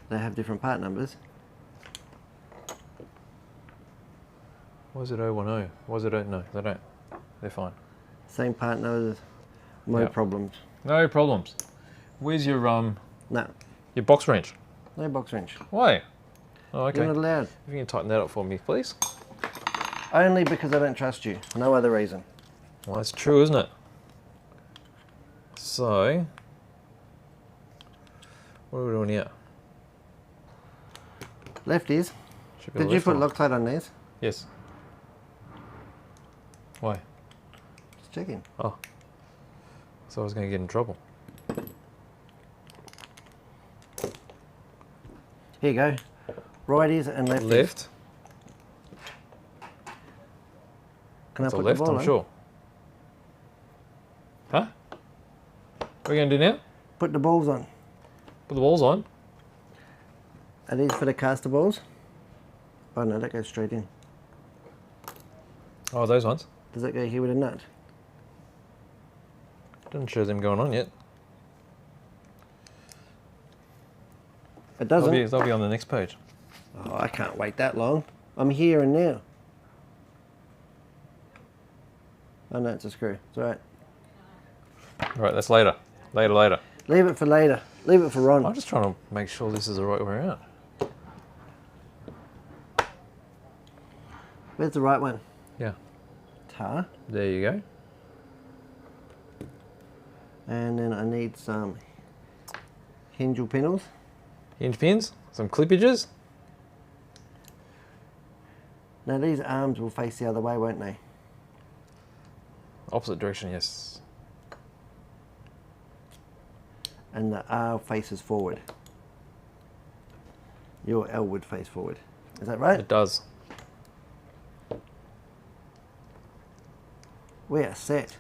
They have different part numbers. YZ-810. YZ-8, no, they don't. They're fine. Same part numbers, no Yep. problems. No problems. Where's your No, your box wrench? no box wrench. Why? Oh, okay. You're not allowed. If you can tighten that up for me, please. Only because I don't trust you. No other reason. Well, that's true, isn't it? So, what are we doing here? Lefties. Should be Did the you left put one. Loctite on these? Yes. Why? Just checking. Oh. So I was going to get in trouble. Here you go. Righties and lefties. Left. Can I So put left, the ball I'm on? sure. Huh? What are we going to do now? Put the balls on. Put the balls on. Are these for the caster balls? Oh no, that goes straight in. Oh, those ones. Does that go here with a nut? Doesn't show them going on yet. It doesn't. They'll be on the next page. Oh, I can't wait that long. I'm here and now. Oh no, it's a screw. It's alright. Right, that's later. Later. Leave it for later. Leave it for Ron. I'm just trying to make sure this is the right way around. Where's the right one? Yeah. Tar. There you go. And then I need some hinge pins. Hinge pins, some clippages. Now these arms will face the other way, won't they? Opposite direction, yes. And the R faces forward. Your L would face forward. Is that right? It does. We are set.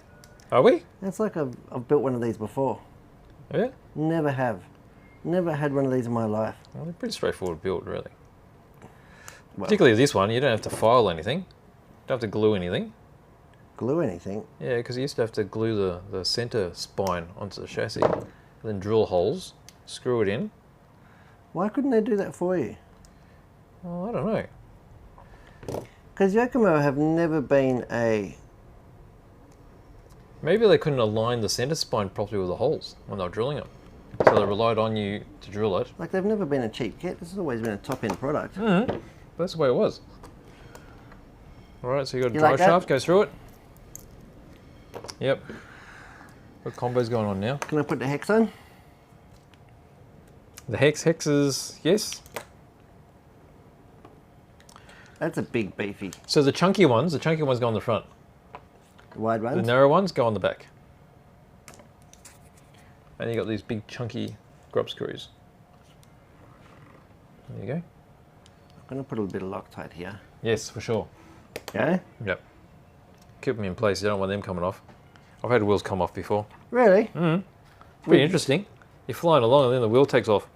Are we? It's like I've built one of these before. Yeah. Never have. Never had one of these in my life. Well, they're pretty straightforward build, really. Well, Particularly this one, you don't have to file anything. Don't have to glue anything. glue anything. Yeah, because you used to have to glue the center spine onto the chassis, then drill holes, screw it in. Why couldn't they do that for you? Well, I don't know. Because Yokomo have never been a... Maybe they couldn't align the center spine properly with the holes when they were drilling it. So they relied on you to drill it. Like, they've never been a cheap kit. This has always been a top-end product. Mm-hmm. That's the way it was. Alright, so you got a You drive like that? shaft, go through it. Yep. What combo's going on now? Can I put the hex on? The hexes, yes. That's a big beefy. So the chunky ones go on the front. Wide The ones? narrow ones go on the back. And you got these big chunky grub screws. There you go. I'm going to put a little bit of Loctite here. Yes, for sure. Yeah? Yep. Keep them in place. You don't want them coming off. I've had wheels come off before. Really? Mm. Pretty interesting. You're flying along and then the wheel takes off.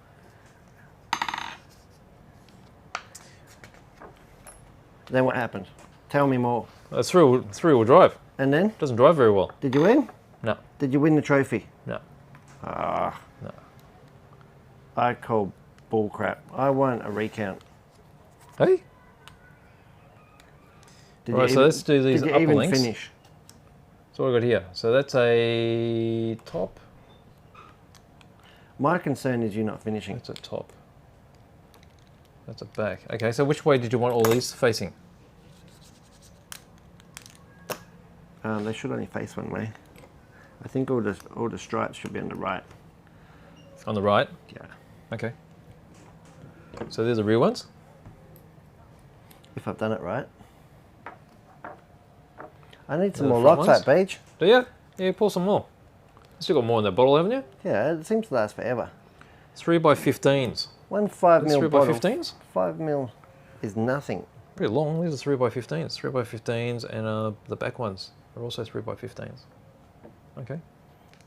Then what happened? Tell me more. It's three-wheel drive. And then? Doesn't drive very well. Did you win? No. Did you win the trophy? No. Ah. No. I call bull crap. I want a recount. Hey? Alright, so let's do these upper even links. Finish? So what I got here. So that's a top. My concern is you not finishing. That's a top. That's a back. Okay, so which way did you want all these facing? They should only face one way. I think all the stripes should be on the right. On the right? Yeah. Okay. So there's the rear ones? If I've done it right. I need some The more front locks ones? at beach. Do you? Yeah, pour some more. You still got more in that bottle, haven't you? Yeah, it seems to last forever. 3x15s. One 5mm bottle. 3x15s? 5mm is nothing. Pretty long. These are 3x15s. 3x15s and the back ones are also 3x15s. Okay.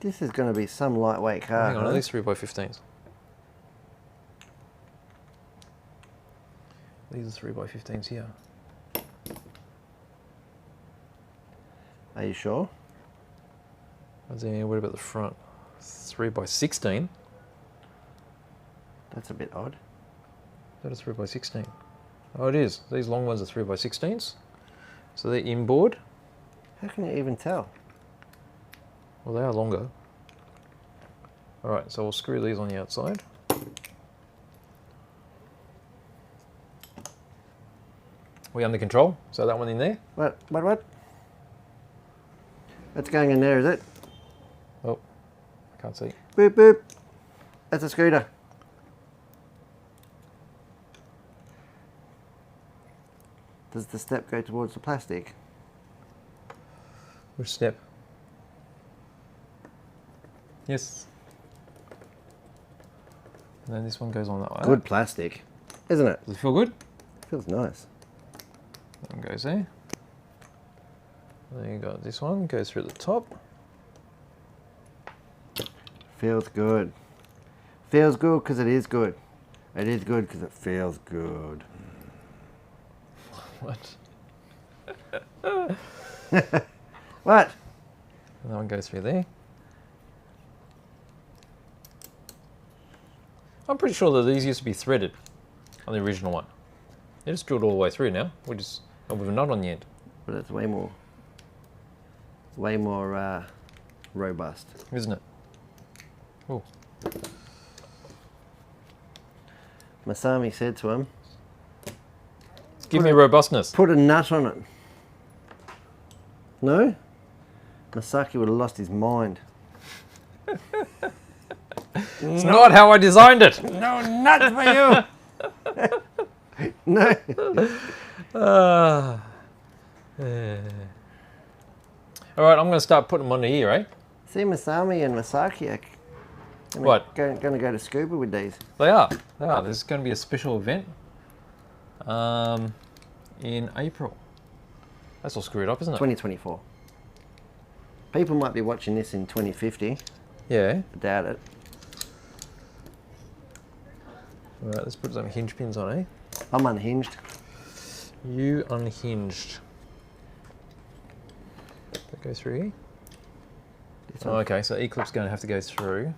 This is going to be some lightweight car. Hang on, are these 3x15s? These are 3x15s here. Are you sure? And then what about the front? 3x16. That's a bit odd. That is 3x16. Oh, it is. These long ones are 3x16s. So they're inboard. How can you even tell? Well, they are longer. Alright, so we'll screw these on the outside. We under control? So that one in there? What? That's going in there, is it? Oh, I can't see. Boop, boop. That's a scooter. Does the step go towards the plastic? Which step? Yes. And then this one goes on that way. Good plastic, isn't it? Does it feel good? Feels nice. That one goes there. Then you got this one, goes through the top. Feels good. Feels good because it is good. It is good because it feels good. What? What? And that one goes through there. I'm pretty sure that these used to be threaded on the original one. They're just drilled all the way through now. With a nut on the end. But it's way more robust. Isn't it? Oh. Masami said to him, Give me robustness. put a nut on it. No? Masaki would have lost his mind. It's not how I designed it. No nut for you! No. Alright, I'm going to start putting them on the ear, eh? See, Masami and Masaki are What? going to go to scuba with these. They are. They are. There's going to be a special event in April. That's all screwed up, isn't it? 2024. People might be watching this in 2050. Yeah. I doubt it. Alright, let's put some hinge pins on, eh? I'm unhinged. You unhinged. That goes through here. Oh, okay, so E-clip's going to have to go through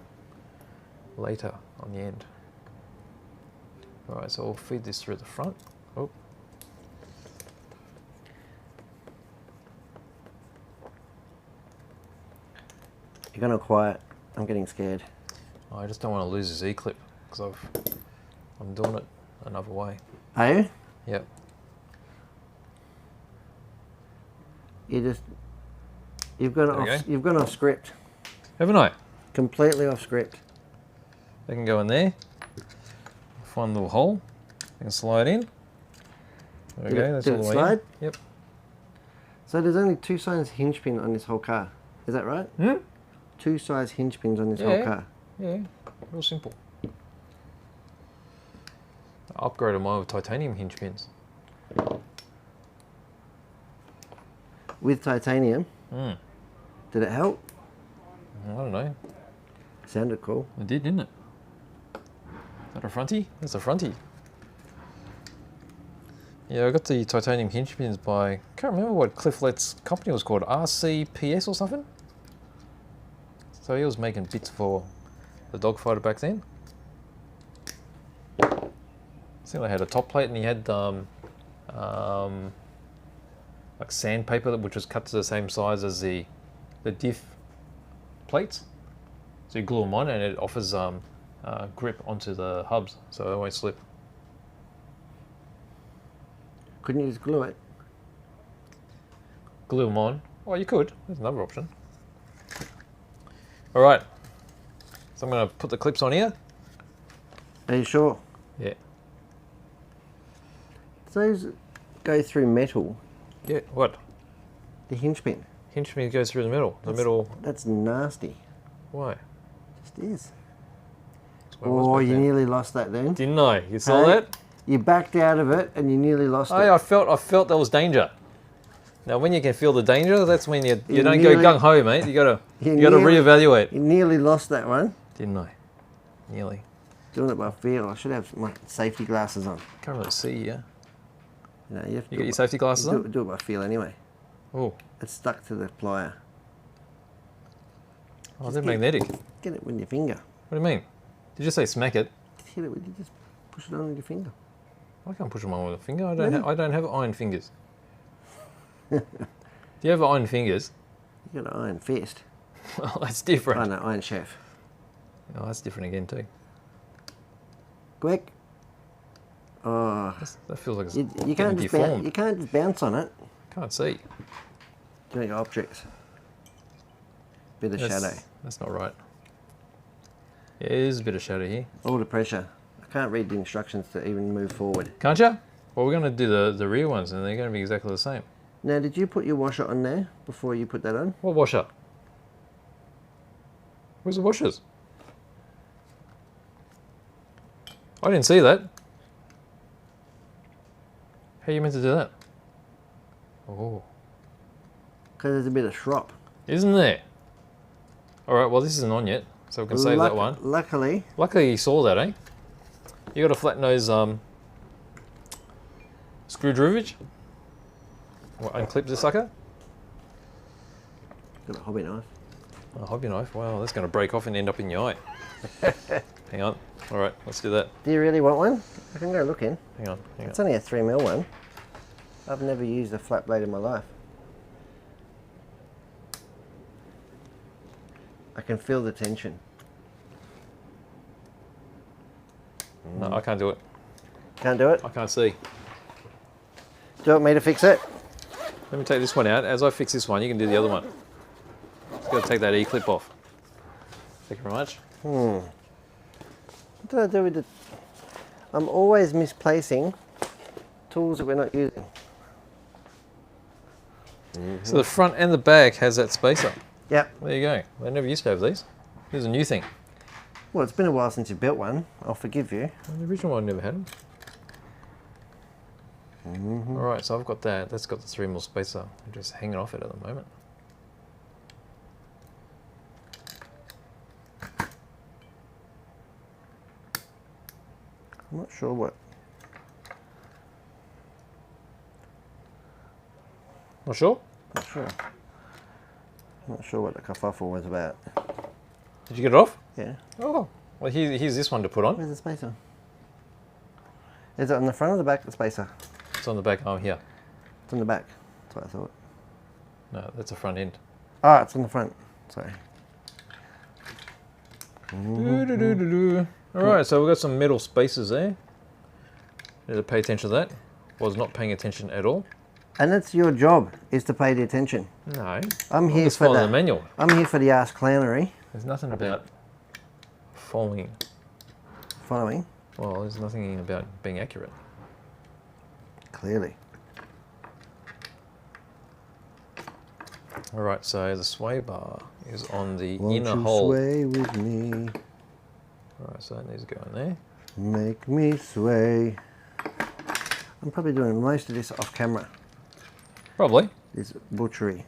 later on the end. Alright, so we'll feed this through the front. Oh. You're going to quiet. I'm getting scared. I just don't want to lose this E-clip because I'm doing it another way. Are you? Yep. You've gone off script. Haven't I? Completely off script. They can go in there. Find a little hole. They can slide in. There we go. That's all the way slide? in. Yep. So there's only 2 size hinge pin on this whole car. Is that right? 2 size hinge pins on this whole car. Yeah. Real simple. I upgraded mine with titanium hinge pins. With titanium. Did it help? I don't know. Sounded cool. It did, didn't it? Is that a fronty? That's a fronty. Yeah, I got the titanium hinge pins by, I can't remember what Cliff Lett's company was called, RCPS or something? So he was making bits for the dog fighter back then. I think they had a top plate and he had like sandpaper which was cut to the same size as the diff plates. So you glue them on and it offers grip onto the hubs so they won't slip. Couldn't you just glue it? Glue them on? Well, you could. There's another option. All right. So I'm going to put the clips on here. Are you sure? Yeah. Those go through metal. Yeah. What? The hinge pin. Hinge pin goes through the middle. The middle. That's nasty. Why? Just is. Oh, you nearly lost that then. Didn't I? You saw that? You backed out of it and you nearly lost it. I felt there was danger. Now, when you can feel the danger, that's when you don't go gung ho, mate. You gotta reevaluate. You nearly lost that one. Didn't I? Nearly. Doing it by feel. I should have my safety glasses on. Can't really see, yeah. No, you have to You got your safety glasses on? Do it by feel anyway. Oh. It's stuck to the plier. Oh, they're magnetic. Get it with your finger. What do you mean? Did you say smack it? Hit it with you. Just push it on with your finger. I can't push them on with a finger. I don't have iron fingers. Do you have iron fingers? You got an iron fist. Well, that's different. Oh no, iron chef. Oh, that's different again too. Quick. Oh. That feels like it's You can't just bounce on it. Can't see. Doing objects. Bit of shadow. That's not right. Yeah, there's a bit of shadow here. All the pressure. I can't read the instructions to even move forward. Can't you? Well, we're going to do the rear ones and they're going to be exactly the same. Now, did you put your washer on there before you put that on? What washer? Where's the washers? I didn't see that. How are you meant to do that? Oh. Because there's a bit of shrop. Isn't there? Alright, well this isn't on yet, so we can save that one. Luckily you saw that, eh? You got a flat nose screwdriverage? What, unclip this sucker? Got a hobby knife. A hobby knife? Wow, that's going to break off and end up in your eye. Hang on. Alright, let's do that. Do you really want one? I can go looking. Hang on. It's only a 3mm one. I've never used a flat blade in my life. I can feel the tension. No, I can't do it. Can't do it? I can't see. Do you want me to fix it? Let me take this one out. As I fix this one, you can do the other one. Just got to take that E-clip off. Thank you very much. What did I do with the... I'm always misplacing tools that we're not using. So the front and the back has that spacer. Yep. There you go. They never used to have these. Here's a new thing. Well, it's been a while since you built one. I'll forgive you. Well, the original one never had them. Alright, so I've got that. That's got the 3mm spacer. I'm just hanging off it at the moment. I'm not sure what... Not sure? Not sure. Not sure what the kerfuffle was about. Did you get it off? Yeah. Oh. Well, here's this one to put on. Where's the spacer? Is it on the front or the back, the spacer? It's on the back arm here. It's on the back. That's what I thought. No, that's the front end. Ah, it's on the front. Sorry. Alright, so we've got some metal spacers there. Need to pay attention to that. Was not paying attention at all. And that's your job, is to pay the attention. No. I'm here for the manual. I'm here for the ass clownery. There's nothing about following. Following? Well, there's nothing about being accurate. Clearly. Alright, so the sway bar is on the Won't inner you hole. sway with me? Alright, so that needs to go in there. Make me sway. I'm probably doing most of this off camera. Probably. This butchery.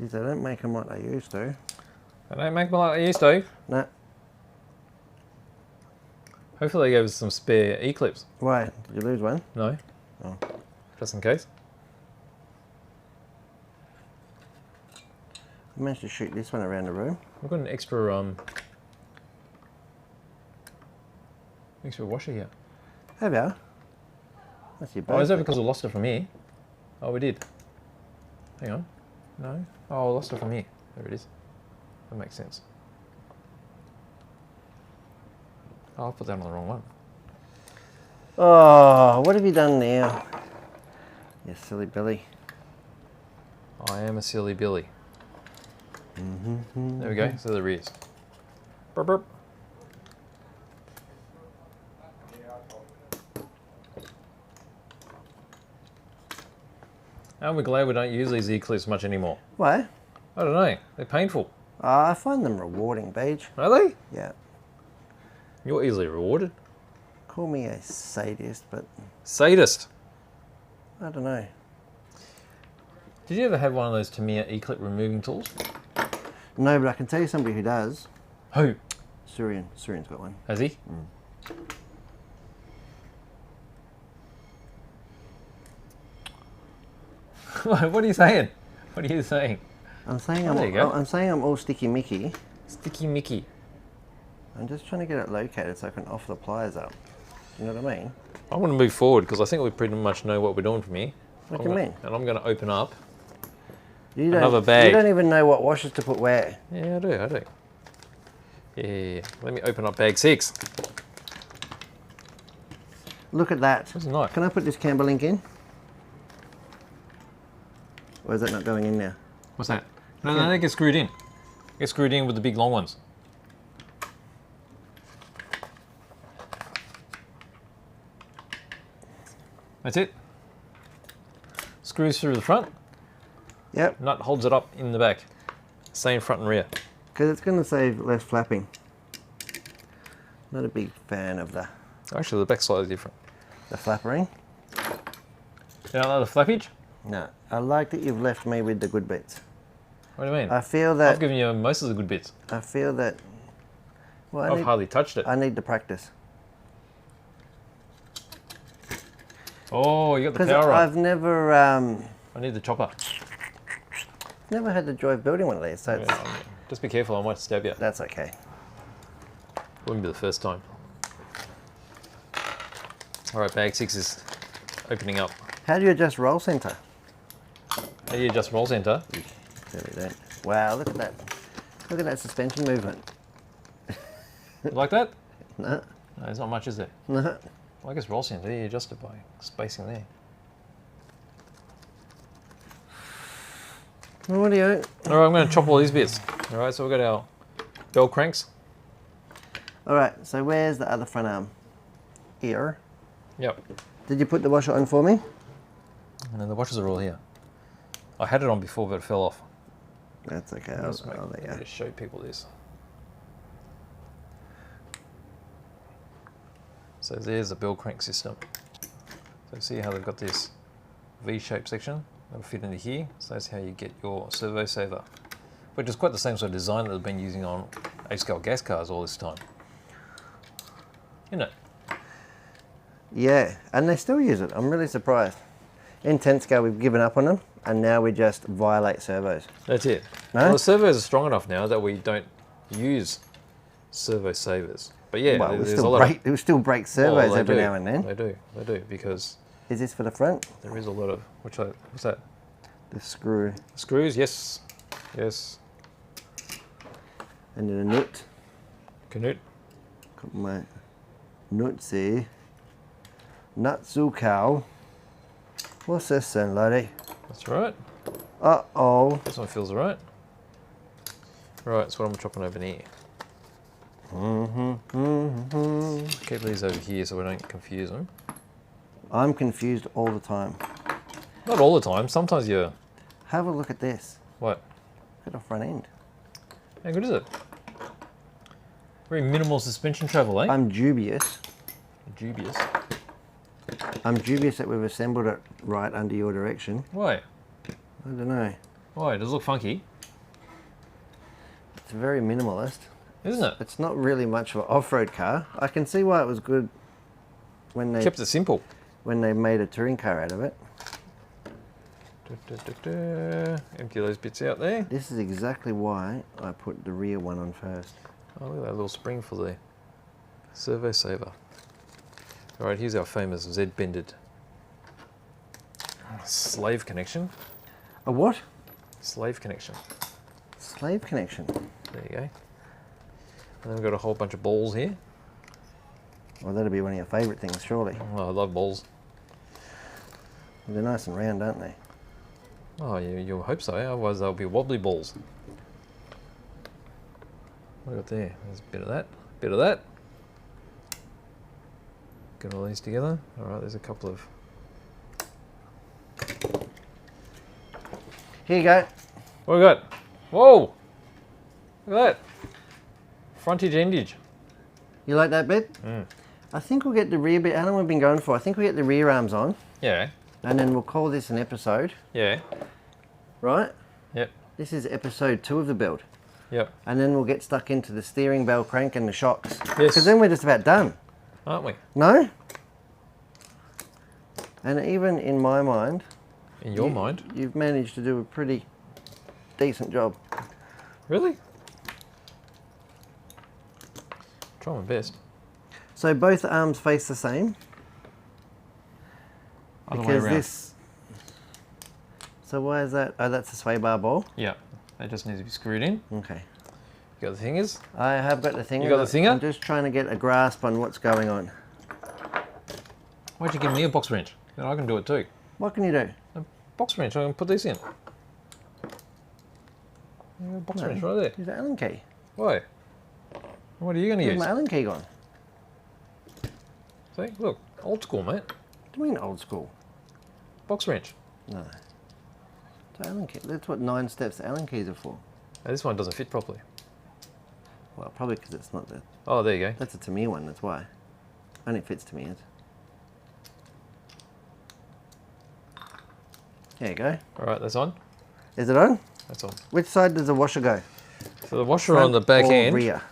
Geez, they don't make them like they used to. They don't make them like they used to. No. Hopefully they gave us some spare E-clips. Why? Did you lose one? No. Oh. Just in case. I managed to shoot this one around the room. We've got an extra washer here. Have you? That's your Oh, is that because we lost it from here? Oh, we did. Hang on. No. Oh, I lost it from here. There it is. That makes sense. Oh, I put that on the wrong one. Oh, what have you done now? You silly Billy. I am a silly Billy. There we go. So the rears. Burp, burp. Aren't we glad we don't use these E-clips much anymore? Why? I don't know. They're painful. I find them rewarding, Beach. Are they? Yeah. You're easily rewarded. Call me a sadist, but Sadist. I don't know. Did you ever have one of those Tamiya E-clip removing tools? No, but I can tell you somebody who does. Who? Surian. Surian's got one. Has he? What are you saying? What are you saying? I'm saying Oh, there you go. I'm saying I'm all sticky Mickey. Sticky Mickey. I'm just trying to get it located so I can offer the pliers up. You know what I mean? I want to move forward because I think we pretty much know what we're doing from here. What do you mean? And I'm going to open up You don't, another bag. You don't even know what washers to put where. Yeah, I do. Yeah. Let me open up bag 6. Look at that. Where's the knife? Can I put this camber link in? Or is that not going in now? What's that? No, they get screwed in. Get screwed in with the big long ones. That's it. Screws through the front. Yep. Nut holds it up in the back. Same front and rear. Because it's going to save less flapping. Not a big fan of the Actually, the back's slightly different. flappering. You don't like the flappage? No. I like that you've left me with the good bits. What do you mean? I feel that... I've given you most of the good bits. I feel that... Well, I've hardly touched it. I need to practice. Oh, you got the Because power on. I've never... I need the chopper. never had the joy of building one of these, so it's, Just be careful, I might stab you. that's okay. Wouldn't be the first time. Alright, bag 6 is opening up. How do you adjust roll center? How do you adjust roll center? There we don't. Wow, look at that. Look at that suspension movement. You like that? No, No, there's not much, is there? no. Well, I guess roll center, you adjust it by spacing there. What do you... Alright, I'm going to chop all these bits. Alright, so we've got our bell cranks. Alright, so where's the other front arm? Here. Yep. Did you put the washer on for me? And then the washers are all here. I had it on before, but it fell off. That's okay. Let I'll me let you. just show people this. So there's the bell crank system. So see how they've got this V-shaped section that will fit into here. So that's how you get your servo saver, which is quite the same sort of design that they've been using on 8-scale gas cars all this time. Isn't it? Yeah, and they still use it. I'm really surprised. In 10 scale, we've given up on them, and now we just violate servos. That's it. No? Well, the servos are strong enough now that we don't use servo savers. But yeah, Well, there's a lot of... it will still break servos they every do. now and then. They do, because Is this for the front? there is a lot of... what's that? The screw. Screws, yes. Yes. And then a nut. Canute. Got my nuts here. Nutsu cow. What's this then, lady? That's right. Uh-oh. This one feels right. Right, that's what I'm chopping over here. Keep these over here so we don't confuse them. I'm confused all the time. Not all the time. Sometimes you're... Have a look at this. What? Look at the front end. How good is it? Very minimal suspension travel, eh? I'm dubious. Dubious. I'm dubious that we've assembled it right under your direction. Why? I don't know. Why? Does it look funky? It's very minimalist. Isn't it? It's not really much of an off-road car. I can see why it was good when they Kept it simple. when they made a touring car out of it. Empty those bits out there. This is exactly why I put the rear one on first. Oh, look at that little spring for the servo saver. All right, here's our famous Z-bended slave connection. A what? Slave connection. Slave connection. There you go. And then we've got a whole bunch of balls here. Well, that'll be one of your favourite things, surely. Oh, I love balls. They're nice and round, aren't they? Oh, you'll hope so. Otherwise, they'll be wobbly balls. What have we got there? There's a bit of that. Bit of that. Get all these together. All right, there's a couple of... Here you go. What have we got? Whoa! Look at that. Frontage endage. You like that bit? Mm. I think we'll get the rear bit. How long have we been going for? I think we'll get the rear arms on. Yeah. And then we'll call this an episode. Yeah. Right? Yep. This is episode 2 of the build. Yep. And then we'll get stuck into the steering bell crank and the shocks. Yes. Because then we're just about done. Aren't we? No? And even in my mind... In your mind? You've managed to do a pretty decent job. Really? Try my best. So both arms face the same. Other way Because around. this... So why is that? Oh, that's a sway bar ball? Yeah. That just needs to be screwed in. Okay. You got the fingers? I have got the thing. You got the thinger? I'm just trying to get a grasp on what's going on. Why'd you give me a box wrench? Then I can do it too. What can you do? A box wrench, I can put this in. Yeah, a box wrench right there. Use the Allen key. Why? What are you going to Where's use? my Allen key gone? See, look, old school, mate. What do you mean old school? Box wrench. No. It's Allen key. That's what 9 steps the Allen keys are for. Now, this one doesn't fit properly. Well, probably because it's not the... Oh, there you go. That's a Tamiya one, that's why. Only fits Tamiyas. There you go. All right, that's on. Is it on? That's on. Which side does the washer go? So the washer Front on the back or end. rear?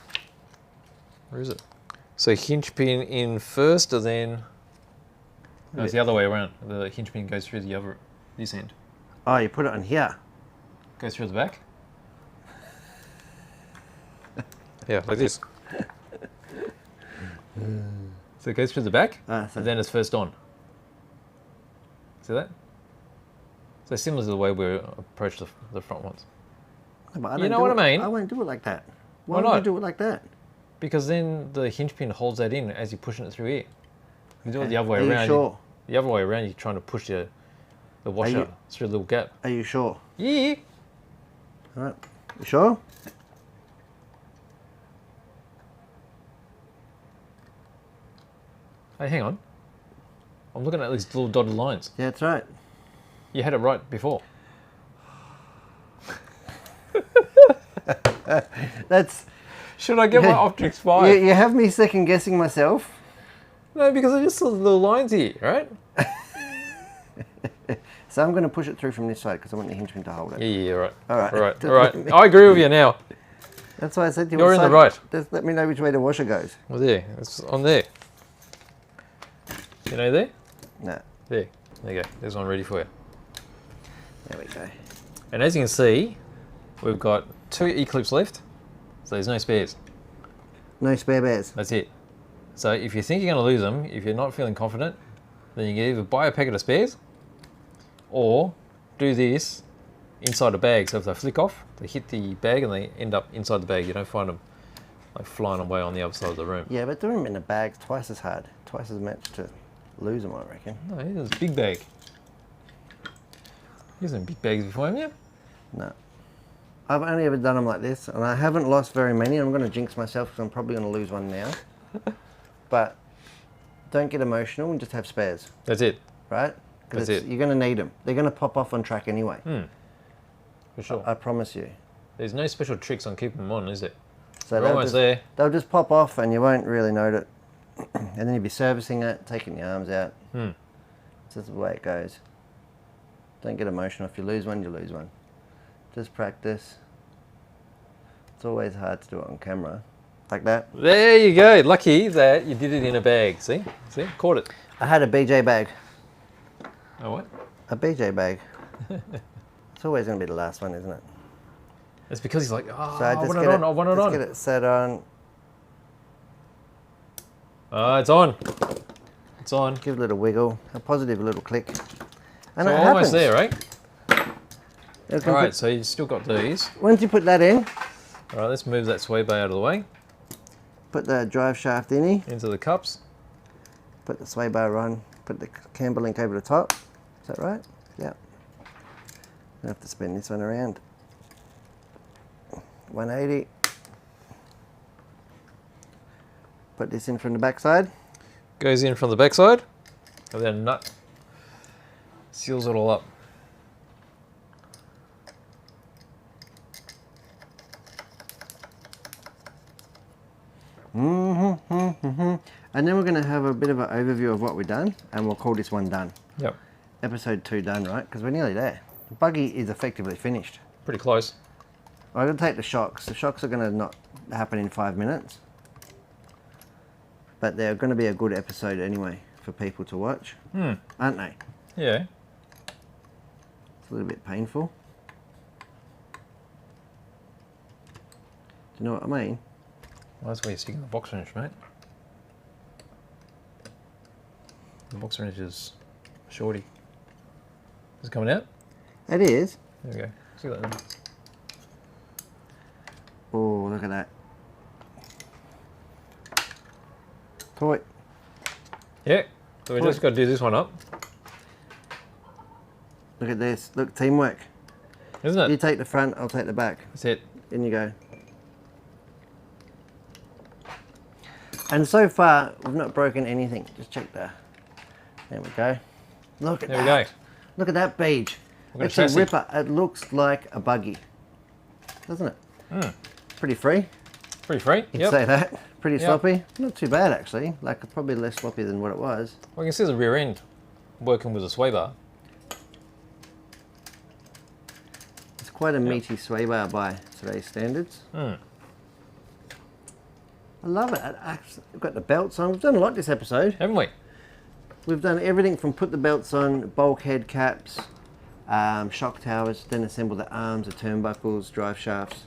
Where is it? So hinge pin in first, and then... No, it's the other way around. The hinge pin goes through this end. Oh, you put it on here. Goes through the back. Yeah, like this. So it goes through the back, So and then it's first on. See that? So similar to the way we approach the front ones. No, but I You don't know do what it- I mean? I won't do it like that. Why Why would not? you do it like that? Because then the hinge pin holds that in as you're pushing it through here. You do it Okay. the other way Are you around. sure? The other way around, you're trying to push the washer you- through a little gap. Are you sure? Yeah. All right. You sure? Hey, hang on. I'm looking at these little dotted lines. Yeah, that's right. You had it right before. That's... Should I get my Optrix 5? You have me second guessing myself. No, because I just saw the little lines here, right? So I'm going to push it through from this side because I want the hinge pin to hold it. Yeah, right. All right. All right, all right. I agree with you now. That's why I said to you. You're what in the side- right. Just let me know which way the washer goes. Well, there. It's on there. You know there? No. There. There you go. There's one ready for you. There we go. And as you can see, we've got 2 E-clips left, so there's no spares. No spare bears. That's it. So if you think you're going to lose them, if you're not feeling confident, then you can either buy a packet of spares or do this inside a bag. So if they flick off, they hit the bag and they end up inside the bag. You don't find them like flying away on the other side of the room. Yeah, but doing them in a bag's twice as hard. Twice as much to lose them, I reckon. No, it's a big bag. You've seen big bags before, haven't you? No. I've only ever done them like this, and I haven't lost very many. I'm going to jinx myself because I'm probably going to lose one now. But don't get emotional and just have spares, That's it. right? That's it. You're going to need them. They're going to pop off on track anyway. For sure. I promise you. There's no special tricks on keeping them on, is there? So We're they'll almost just, there. They'll just pop off and you won't really note it. And then you'll be servicing it, taking the arms out. This is the way it goes. Don't get emotional. If you lose one, you lose one. Just practice. It's always hard to do it on camera. Like that. There you go. Lucky that you did it in a bag. See? See? Caught it. I had a BJ bag. Oh, what? A BJ bag. It's always going to be the last one, isn't it? It's because he's like, oh, So I want it on. I want it on. Just get it set on. It's on. It's on. Give it a little wiggle. A positive little click. And So it almost happens. there, right? You All right, put, so you've still got these. once you put that in, All right, let's move that sway bar out of the way. put the drive shaft in here. Into the cups. Put the sway bar on. Put the camber link over the top. Is that right? Yeah. I have to spin this one around. 180. Put this in from the back side. Goes in from the backside. And then a nut. Seals it all up. And then we're going to have a bit of an overview of what we've done, and we'll call this one done. Yep. Episode 2 done, right? Because we're nearly there. The buggy is effectively finished. Pretty close. I'm going to take the shocks. The shocks are going to not happen in 5 minutes. But they're going to be a good episode anyway for people to watch. Aren't they? Yeah. It's a little bit painful. Do you know what I mean? Well, that's where you're sticking the box wrench, mate. The box wrench is shorty. Is it coming out? It is. There we go. See that then. Oh, look at that. Toy. Yeah. So we just got to do this one up. Look at this. Look, teamwork. Isn't it? You take the front, I'll take the back. That's it. In you go. And so far, we've not broken anything. Just check there. There we go. Look at There that. we go. Look at that beige. Look at It's the a chassis. ripper. It looks like a buggy. Doesn't it? Pretty free. Pretty free. You'd Yep. say that. Pretty Yep. sloppy. Not too bad, actually. Like, probably less sloppy than what it was. Well, you can see the rear end working with a sway bar. It's quite a meaty sway bar by today's standards. I love it. We've got the belts on. We've done a lot this episode. Haven't we? We've done everything from put the belts on, bulkhead caps, shock towers, then assemble the arms, the turnbuckles, drive shafts.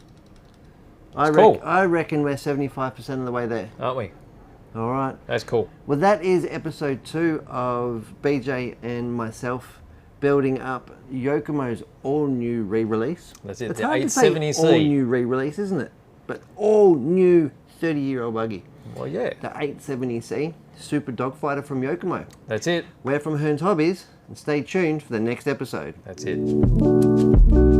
Cool. I reckon we're 75% of the way there. Aren't we? All right. That's cool. Well, that is episode 2 of BJ and myself building up Yokomo's all-new re-release. That's it, It's the hard to say 870C. all-new re-release, isn't it? But all-new 30-year-old buggy. Well, yeah. The 870C Super Dog Fighter from Yokomo. That's it. We're from Hearns Hobbies, and stay tuned for the next episode. That's it.